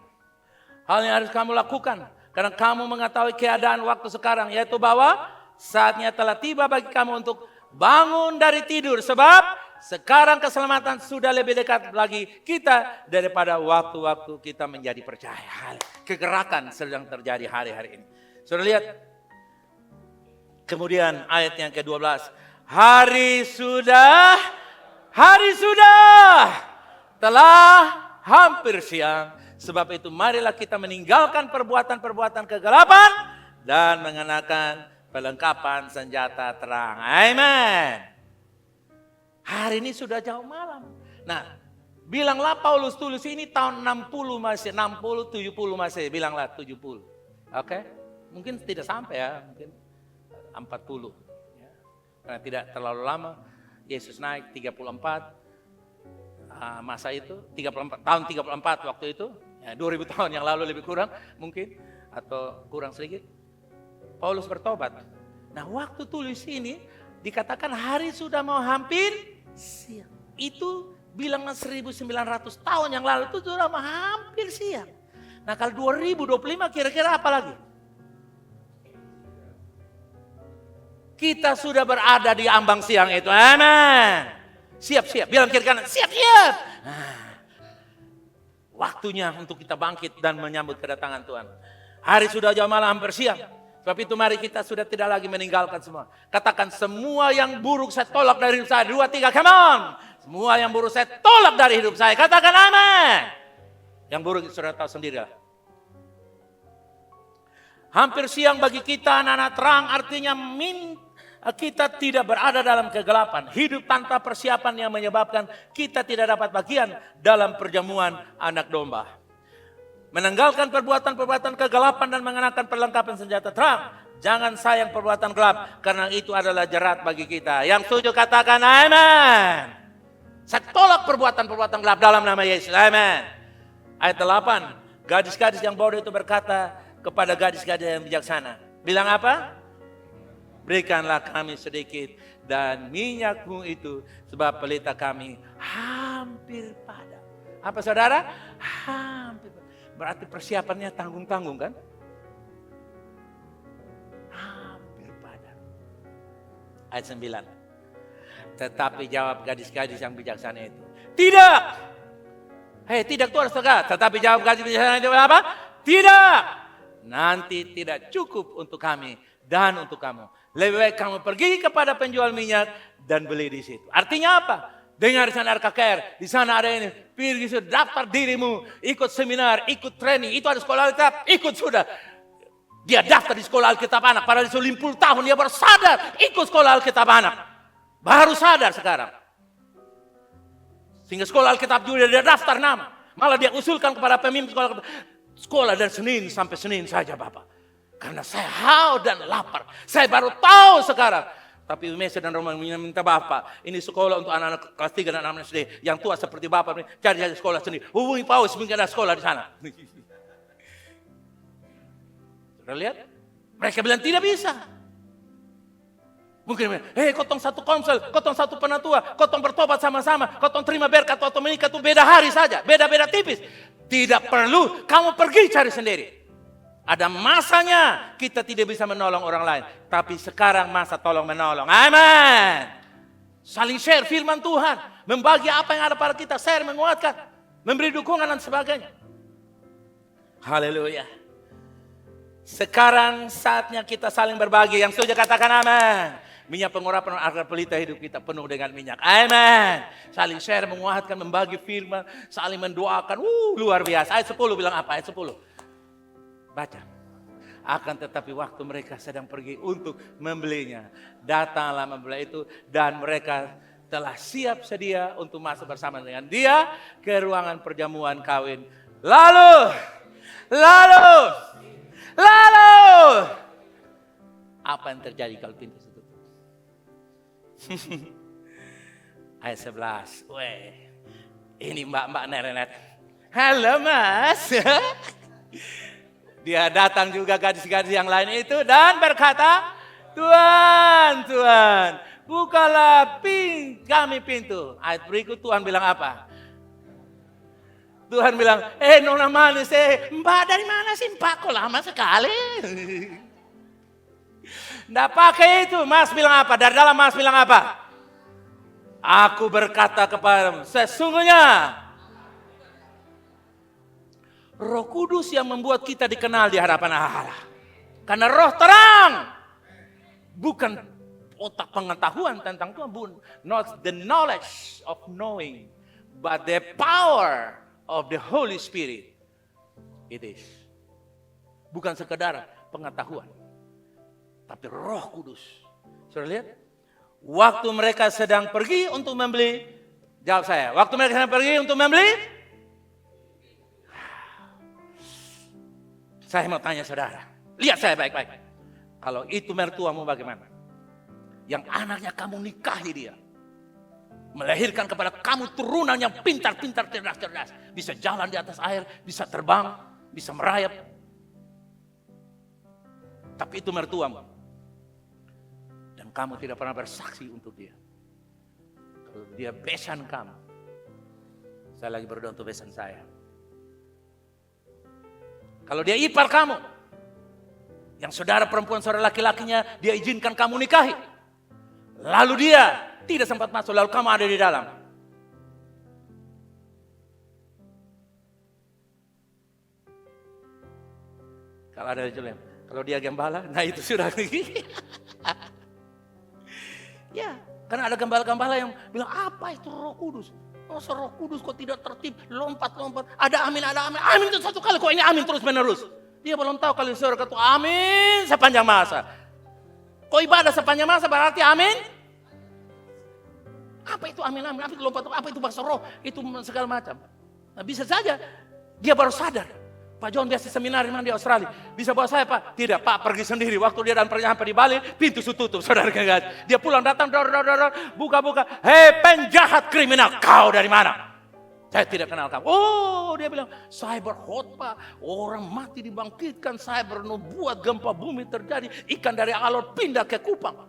Hal yang harus kamu lakukan. Karena kamu mengetahui keadaan waktu sekarang. Yaitu bahwa saatnya telah tiba bagi kamu untuk bangun dari tidur. Sebab sekarang keselamatan sudah lebih dekat lagi kita daripada waktu-waktu kita menjadi percaya. Kegerakan sedang terjadi hari-hari ini. Sudah lihat? Kemudian ayat yang ke-12. Hari sudah telah hampir siang. Sebab itu marilah kita meninggalkan perbuatan-perbuatan kegelapan dan mengenakan perlengkapan senjata terang. Amin. Hari ini sudah jauh malam. Nah, bilanglah Paulus tulis ini tahun 60 masih, 60, 70 masih. Bilanglah 70. Oke? Mungkin tidak sampai ya, mungkin 40. Ya. Karena tidak terlalu lama, Yesus naik 34 masa itu, 34, tahun 34 waktu itu, ya, 2000 tahun yang lalu lebih kurang mungkin, atau kurang sedikit. Paulus bertobat. Nah waktu tulis ini, dikatakan hari sudah mau hampir siang. Itu bilangnya 1900 tahun yang lalu itu sudah mau hampir siang. Nah kalau 2025 kira-kira apa lagi? Kita sudah berada di ambang siang itu. Amin. Siap-siap. Bilang kiri kanan. Siap-siap. Nah, waktunya untuk kita bangkit dan menyambut kedatangan Tuhan. Hari sudah jauh malam hampir siang. Sebab itu mari kita sudah tidak lagi meninggalkan semua. Katakan semua yang buruk saya tolak dari hidup saya. 2, 3, come on. Semua yang buruk saya tolak dari hidup saya. Katakan amin. Yang buruk sudah tahu sendirilah. Hampir siang bagi kita anak-anak terang artinya kita tidak berada dalam kegelapan. Hidup tanpa persiapan yang menyebabkan kita tidak dapat bagian dalam perjamuan anak domba. Menanggalkan perbuatan-perbuatan kegelapan dan mengenakan perlengkapan senjata terang. Jangan sayang perbuatan gelap karena itu adalah jerat bagi kita. Yang setuju katakan amin. Saya tolak perbuatan-perbuatan gelap dalam nama Yesus. Amin. Ayat 8. Gadis-gadis yang bodoh itu berkata kepada gadis-gadis yang bijaksana. Bilang apa? Berikanlah kami sedikit dan minyakmu itu sebab pelita kami hampir padam. Apa saudara? Hampir. Berarti persiapannya tanggung-tanggung kan? Hampir padam. Ayat 9. Tetapi jawab gadis-gadis yang bijaksana itu. Tidak. Hei, tidak tuh harus tegak. Tetapi jawab gadis bijaksana itu apa? Tidak. Nanti tidak cukup untuk kami dan untuk kamu. Lebih baik kamu pergi kepada penjual minyak dan beli di situ. Artinya apa? Dengar di sana ada KKR, di sana ada ini. Pergi sudah daftar dirimu, ikut seminar, ikut training. Itu ada sekolah Alkitab, ikut sudah. Dia daftar di sekolah Alkitab anak. Padahal 50 tahun dia baru sadar ikut sekolah Alkitab anak. Baru sadar sekarang. Sehingga sekolah Alkitab juga dia daftar nama. Malah dia usulkan kepada pemimpin sekolah Alkitab. Sekolah dari Senin sampai Senin saja Bapak. Karena saya haus dan lapar. Saya baru tahu sekarang. Tapi Mesa dan Roman minta Bapak. Ini sekolah untuk anak-anak kelas 3 dan anak SD. Yang tua seperti Bapak. Cari sekolah sendiri. Hubungi Paus mungkin ada sekolah di sana. Sudah lihat? Mereka bilang tidak bisa. Mungkin, kotong satu konsel, kotong satu penatua, kotong bertobat sama-sama, kotong terima berkat atau menikah itu beda hari saja. Beda-beda tipis. Tidak perlu, kamu pergi cari sendiri. Ada masanya kita tidak bisa menolong orang lain. Tapi sekarang masa tolong menolong. Amin. Saling share firman Tuhan. Membagi apa yang ada pada kita. Share, menguatkan. Memberi dukungan dan sebagainya. Haleluya. Sekarang saatnya kita saling berbagi. Yang setuju katakan amin. Minyak pengurapan agar pelita hidup kita penuh dengan minyak. Amin. Saling share, menguatkan, membagi firman. Saling mendoakan. Luar biasa. Ayat 10 bilang apa? Ayat 10. Baca. Akan tetapi waktu mereka sedang pergi untuk membelinya. Datanglah membeli itu. Dan mereka telah siap sedia untuk masuk bersama dengan dia ke ruangan perjamuan kawin. Lalu. Apa yang terjadi kalau pintu itu tutup? Ayat 11. Weh, ini mbak-mbak nenek. Halo mas. Dia datang juga gadis-gadis yang lain itu dan berkata, Tuhan, bukalah kami pintu. Ayat berikut Tuhan bilang apa? Tuhan bilang, nona manis, mbak dari mana sih? Mbak kok lama sekali. Nggak pakai itu. Mas bilang apa? Dari dalam mas bilang apa? Aku berkata kepadamu, sesungguhnya Roh Kudus yang membuat kita dikenal di hadapan Allah. Karena roh terang. Bukan otak pengetahuan tentang Tuhan. Not the knowledge of knowing. But the power of the Holy Spirit. It is. Bukan sekedar pengetahuan. Tapi roh kudus. Sudah lihat? Waktu mereka sedang pergi untuk membeli. Jawab saya. Waktu mereka sedang pergi untuk membeli. Saya mau tanya saudara. Lihat saya baik-baik. Kalau itu mertuamu bagaimana? Yang anaknya kamu nikahi dia. Melahirkan kepada kamu turunan yang pintar-pintar, cerdas-cerdas. Bisa jalan di atas air, bisa terbang, bisa merayap. Tapi itu mertuamu. Dan kamu tidak pernah bersaksi untuk dia. Kalau dia besan kamu. Saya lagi berdoa untuk besan saya. Kalau dia ipar kamu. Yang saudara perempuan, saudara laki-lakinya, dia izinkan kamu nikahi. Lalu dia tidak sempat masuk, lalu kamu ada di dalam. Kalau ada di dalam. Kalau dia gembala, nah itu sudah. Ya, karena ada gembala-gembala yang bilang, apa itu Roh Kudus? Masa Roh Kudus kok tidak tertib, lompat-lompat. Ada amin, amin itu satu kali, kok ini amin terus-menerus. Dia belum tahu kalau saudara kata amin sepanjang masa. Kok ibadah sepanjang masa berarti amin? Apa itu amin, apa itu lompat, apa itu bahasa roh, itu segala macam. Nah, bisa saja dia baru sadar. Pak John biasa seminar di Australia. Bisa bawa saya Pak? Tidak, Pak pergi sendiri. Waktu dia dan pergi di Bali, pintu tutup, saudara. Dia pulang datang, buka. Hei penjahat kriminal, kau dari mana? Saya tidak kenal kamu. Oh, dia bilang, saya berkhotbah, orang mati dibangkitkan, saya bernubuat gempa bumi terjadi, ikan dari Alor pindah ke Kupang.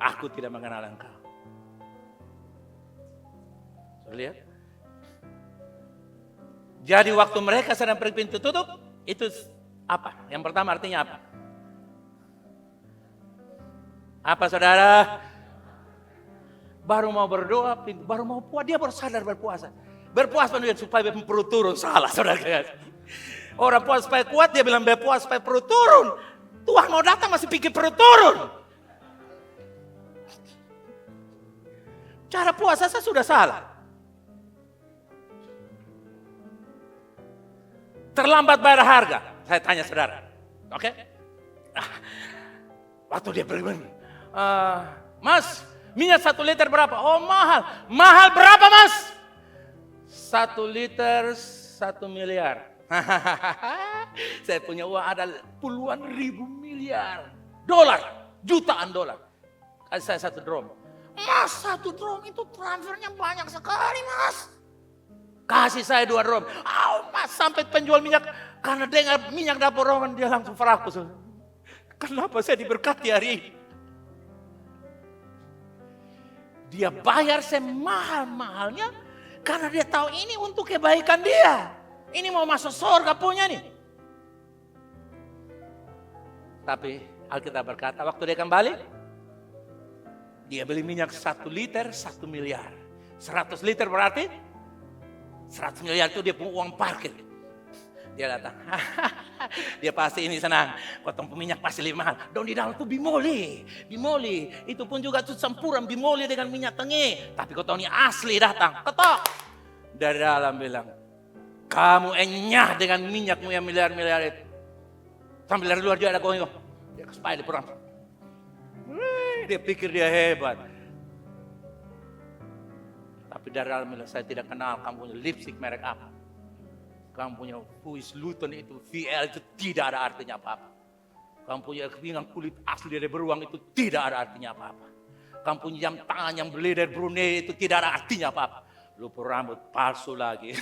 Aku tidak mengenal engkau. Lihat. Jadi waktu mereka sedang pergi pintu tutup, itu apa? Yang pertama artinya apa? Apa saudara? Baru mau berdoa, baru mau puasa, dia baru sadar berpuasa. Berpuasa supaya perut turun, salah saudara. Orang puasa supaya kuat, dia bilang berpuasa supaya perut turun. Tuhan mau datang masih pikir perut turun. Cara puasa saya sudah salah. Terlambat bayar harga. Saya tanya saudara. Oke? Waktu dia pergi, Mas, minyak 1 liter berapa? Oh mahal. Mahal berapa Mas? 1 liter 1 miliar. Saya punya uang ada puluhan ribu miliar. Dolar. Jutaan dolar. Kasih saya 1 drum. Mas 1 drum itu transfernya banyak sekali Mas. Kasih saya 2 drum. Mas sampai penjual minyak. Karena dengar minyak dapur Roman dia langsung fokus. Kenapa saya diberkati hari ini? Dia bayar semahal-mahalnya. Karena dia tahu ini untuk kebaikan dia. Ini mau masuk surga punya nih. Tapi Alkitab berkata waktu dia kembali, dia beli minyak 1 liter 1 miliar. 100 liter berarti 100 miliar itu dia punya uang parkir. Dia datang. Dia pasti ini senang. Potong minyak pasti lebih mahal. Dan di dalam itu bimoli. Bimoli. Itu pun juga tuh campuran bimoli dengan minyak tengi. Tapi kau tahu ini asli datang. Ketok. Dari dalam bilang, kamu enyah dengan minyakmu yang miliar-miliar itu. Sambil dari luar juga ada kau itu. Dia supaya di perang. Dia pikir dia hebat. Tapi dari dalam bilang, saya tidak kenal kamu punya lipstick merek apa. Kamu punya Louis Vuitton itu, VL itu tidak ada artinya apa-apa. Kamu punya pinggang kulit asli dari beruang itu tidak ada artinya apa-apa. Kamu punya jam tangan yang beli dari Brunei itu tidak ada artinya apa-apa. Lupa rambut palsu lagi.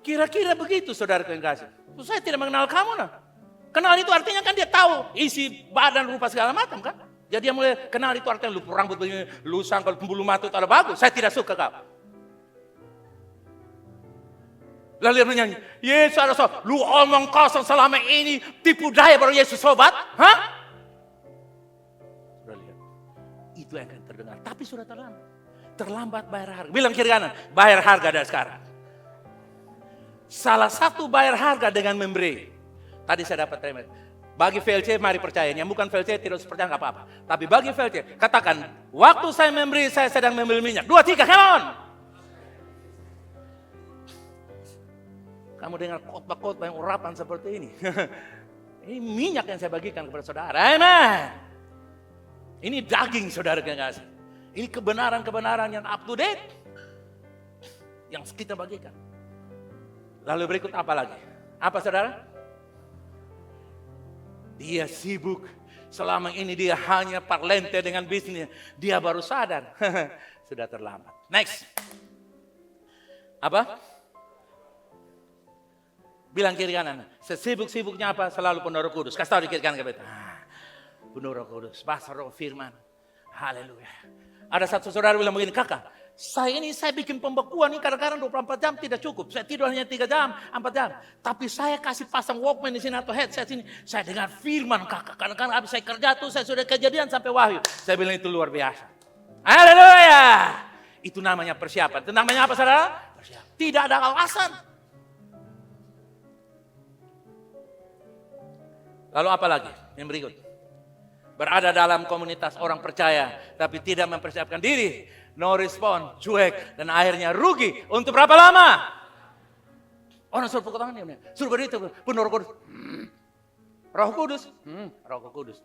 Kira-kira begitu saudara yang kasih. Saya tidak mengenal kamu nah. Kenal itu artinya kan dia tahu isi badan rupa segala macam kan. Jadi dia mulai kenal itu artinya lupa rambut begini, lu sangkal bulu mata itu ada bagus. Saya tidak suka kau. Lalu dia menyanyi, Yesus ada sobat, lu omong kosong selama ini tipu daya baru Yesus sobat? Hah? Sudah lihat, itu yang akan terdengar. Tapi sudah terlambat. Terlambat bayar harga. Bilang kiri kanan, bayar harga dari sekarang. Salah satu bayar harga dengan memberi. Tadi saya dapat remit. Bagi VLC mari percaya, yang bukan VLC tidak usah percaya nggak apa-apa. Tapi bagi VLC, katakan, waktu saya memberi, saya sedang membeli minyak. 2, 3, come on! Kamu dengar khotbah-khotbah yang urapan seperti ini. Ini minyak yang saya bagikan kepada saudara. Amen. Ini daging saudara yang kasih. Ini kebenaran-kebenaran yang up to date. Yang kita bagikan. Lalu berikut apa lagi? Apa saudara? Dia sibuk. Selama ini dia hanya parlente dengan bisnis. Dia baru sadar. Sudah terlambat. Next. Apa? Bilang kiri kanan, sesibuk-sibuknya apa? Selalu penuh Roh Kudus. Kasih tahu di kiri kanan ke beta. Penuh Roh Kudus, bahasa roh firman. Haleluya. Ada satu saudara bilang begini, kakak, saya bikin pembekuan ini kadang-kadang 24 jam tidak cukup. Saya tidur hanya 3 jam, 4 jam. Tapi saya kasih pasang Walkman di sini atau headset sini. Saya dengar firman kakak. Kadang-kadang habis saya kerja tuh, saya sudah kejadian sampai wahyu. Saya bilang itu luar biasa. Haleluya. Itu namanya persiapan. Itu namanya apa saudara? Persiapan. Tidak ada alasan. Lalu apa lagi yang berikut? Berada dalam komunitas orang percaya, tapi tidak mempersiapkan diri. No respon, cuek, dan akhirnya rugi. Untuk berapa lama? Orang suruh pukul tangan dia. Suruh begitu, penuh Roh Kudus. Roh Kudus. Roh Kudus.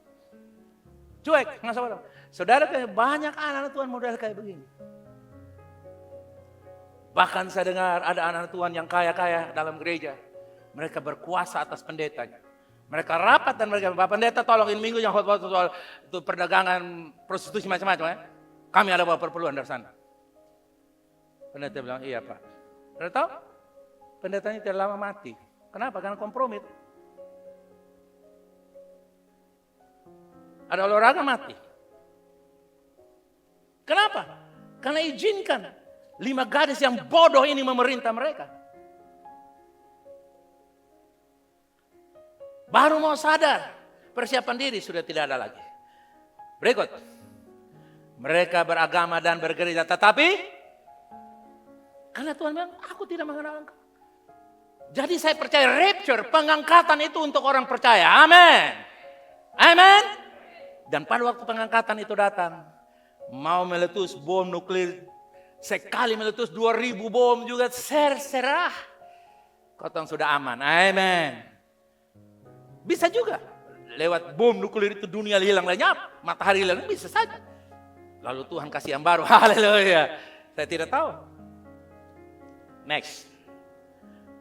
Cuek, nggak sabar. Saudara, banyak anak-anak Tuhan model kayak begini. Bahkan saya dengar ada anak-anak Tuhan yang kaya-kaya dalam gereja. Mereka berkuasa atas pendetanya. Mereka rapat dan mereka, Bapak Pendeta tolongin minggu yang khotbah soal itu perdagangan prostitusi macam-macam ya. Kami ada bawa perpuluhan dari sana. Pendeta bilang, iya Pak. Anda tahu? Pendetanya tidak lama mati. Kenapa? Karena kompromi. Ada olahraga mati. Kenapa? Karena izinkan 5 gadis yang bodoh ini memerintah mereka. Baru mau sadar, persiapan diri sudah tidak ada lagi. Berikut, mereka beragama dan bergereja, tetapi karena Tuhan bilang, aku tidak mengenal engkau. Jadi saya percaya rapture, pengangkatan itu untuk orang percaya. Amin. Amin. Dan pada waktu pengangkatan itu datang, mau meletus bom nuklir, sekali meletus 2000 bom juga serah. Kotong sudah aman. Amin. Bisa juga. Lewat bom nuklir itu dunia hilang lenyap. Matahari hilang, bisa saja. Lalu Tuhan kasih yang baru. Haleluya. Saya tidak tahu. Next.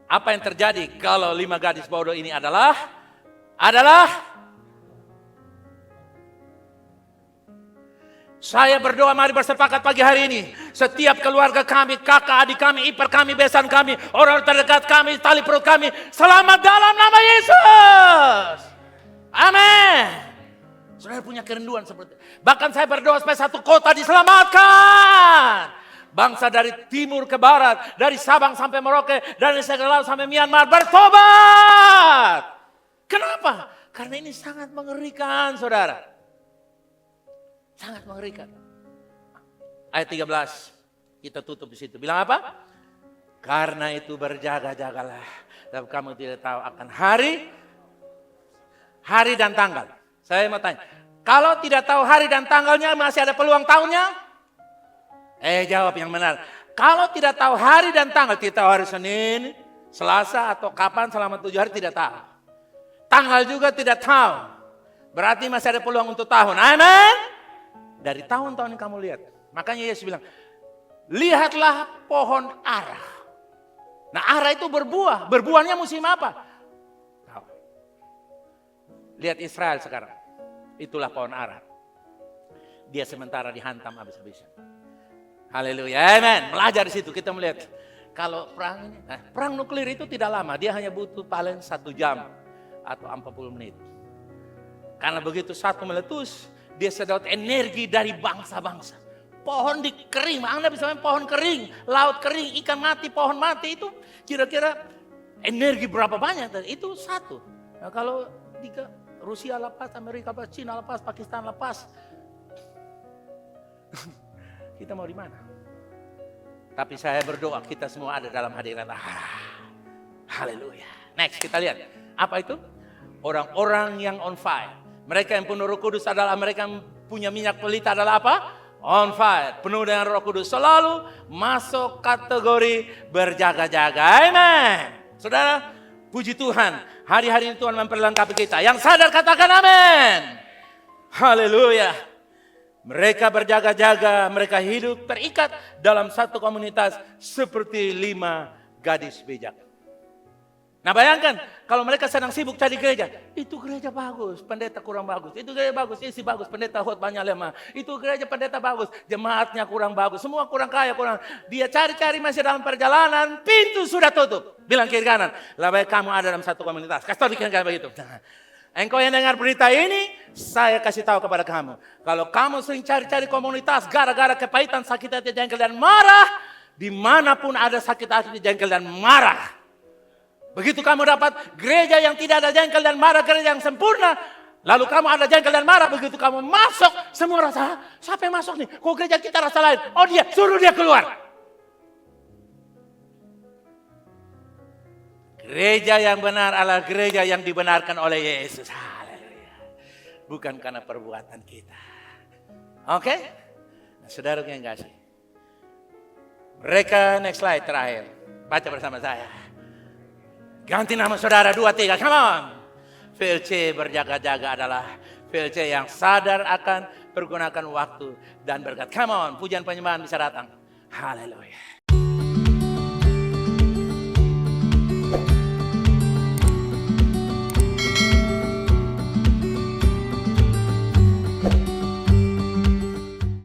Apa yang terjadi kalau 5 gadis bodoh ini adalah saya berdoa mari bersepakat pagi hari ini. Setiap keluarga kami, kakak, adik kami, ipar kami, besan kami, orang terdekat kami, tali perut kami, selamat dalam nama Yesus. Amin. Saudara punya kerinduan seperti itu. Bahkan saya berdoa supaya satu kota diselamatkan. bangsa dari timur ke barat, dari Sabang sampai Merauke, dari segala sampai Myanmar bertobat. Kenapa? Karena ini sangat mengerikan, saudara. Sangat mengerikan. Ayat 13, kita tutup di situ. Bilang apa? Karena itu berjaga-jagalah. Sebab kamu tidak tahu akan hari dan tanggal. Saya mau tanya, kalau tidak tahu hari dan tanggalnya masih ada peluang tahunnya? Jawab yang benar. Kalau tidak tahu hari dan tanggal, tidak tahu hari Senin, Selasa atau kapan selama 7 hari tidak tahu. Tanggal juga tidak tahu. Berarti masih ada peluang untuk tahun. Amin. Dari tahun-tahun yang kamu lihat. Makanya Yesus bilang, lihatlah pohon ara. Nah, ara itu berbuah. Berbuahnya musim apa? Tahu. Lihat Israel sekarang. Itulah pohon ara. Dia sementara dihantam habis-habisan. Haleluya, amen. Belajar di situ kita melihat. Kalau perang nuklir itu tidak lama. Dia hanya butuh paling 1 jam atau 40 menit. Karena begitu satu meletus, dia sedot energi dari bangsa-bangsa. Pohon dikering, Anda bisa main pohon kering, laut kering, ikan mati, pohon mati itu kira-kira energi berapa banyak? Itu satu. Nah, kalau 3, Rusia lepas, Amerika lepas, Cina lepas, Pakistan lepas. Kita mau di mana? Tapi saya berdoa kita semua ada dalam hadirat Allah. Haleluya. Next kita lihat. Apa itu? Orang-orang yang on fire. Mereka yang penuh Roh Kudus adalah mereka yang punya minyak pelita adalah apa? On fire. Penuh dengan Roh Kudus. Selalu masuk kategori berjaga-jaga. Amen. Saudara, puji Tuhan. Hari-hari ini Tuhan memperlengkapi kita. Yang sadar katakan amin. Haleluya. Mereka berjaga-jaga, mereka hidup terikat dalam satu komunitas seperti 5 gadis bijak. Nah bayangkan, kalau mereka sedang sibuk cari gereja, itu gereja bagus, pendeta kurang bagus. Itu gereja bagus, isi bagus, pendeta khotbahnya lemah. Itu gereja pendeta bagus, jemaatnya kurang bagus, semua kurang kaya, kurang. Dia cari-cari masih dalam perjalanan, pintu sudah tutup. Bilang kiri kanan, lebih baik kamu ada dalam satu komunitas. Kasih tahu bikin kayak begitu. Engkau yang dengar berita ini, saya kasih tahu kepada kamu. Kalau kamu sering cari-cari komunitas gara-gara kepahitan, sakit hati, jengkel dan marah, dimanapun ada sakit hati, jengkel dan marah. Begitu kamu dapat gereja yang tidak ada jengkel dan marah, gereja yang sempurna, lalu kamu ada jengkel dan marah, begitu kamu masuk, semua rasa, siapa yang masuk nih? Kok gereja kita rasa lain? Oh dia, suruh dia keluar. Gereja yang benar adalah gereja yang dibenarkan oleh Yesus. Haleluya. Bukan karena perbuatan kita. Oke? Nah, saudara yang kasih. Mereka next slide terakhir. Baca bersama saya. Ganti nama saudara 2, 3. Come on. VLC berjaga-jaga adalah VLC yang sadar akan pergunakan waktu dan berkat. Come on. Pujian penyembahan bisa datang. Haleluya.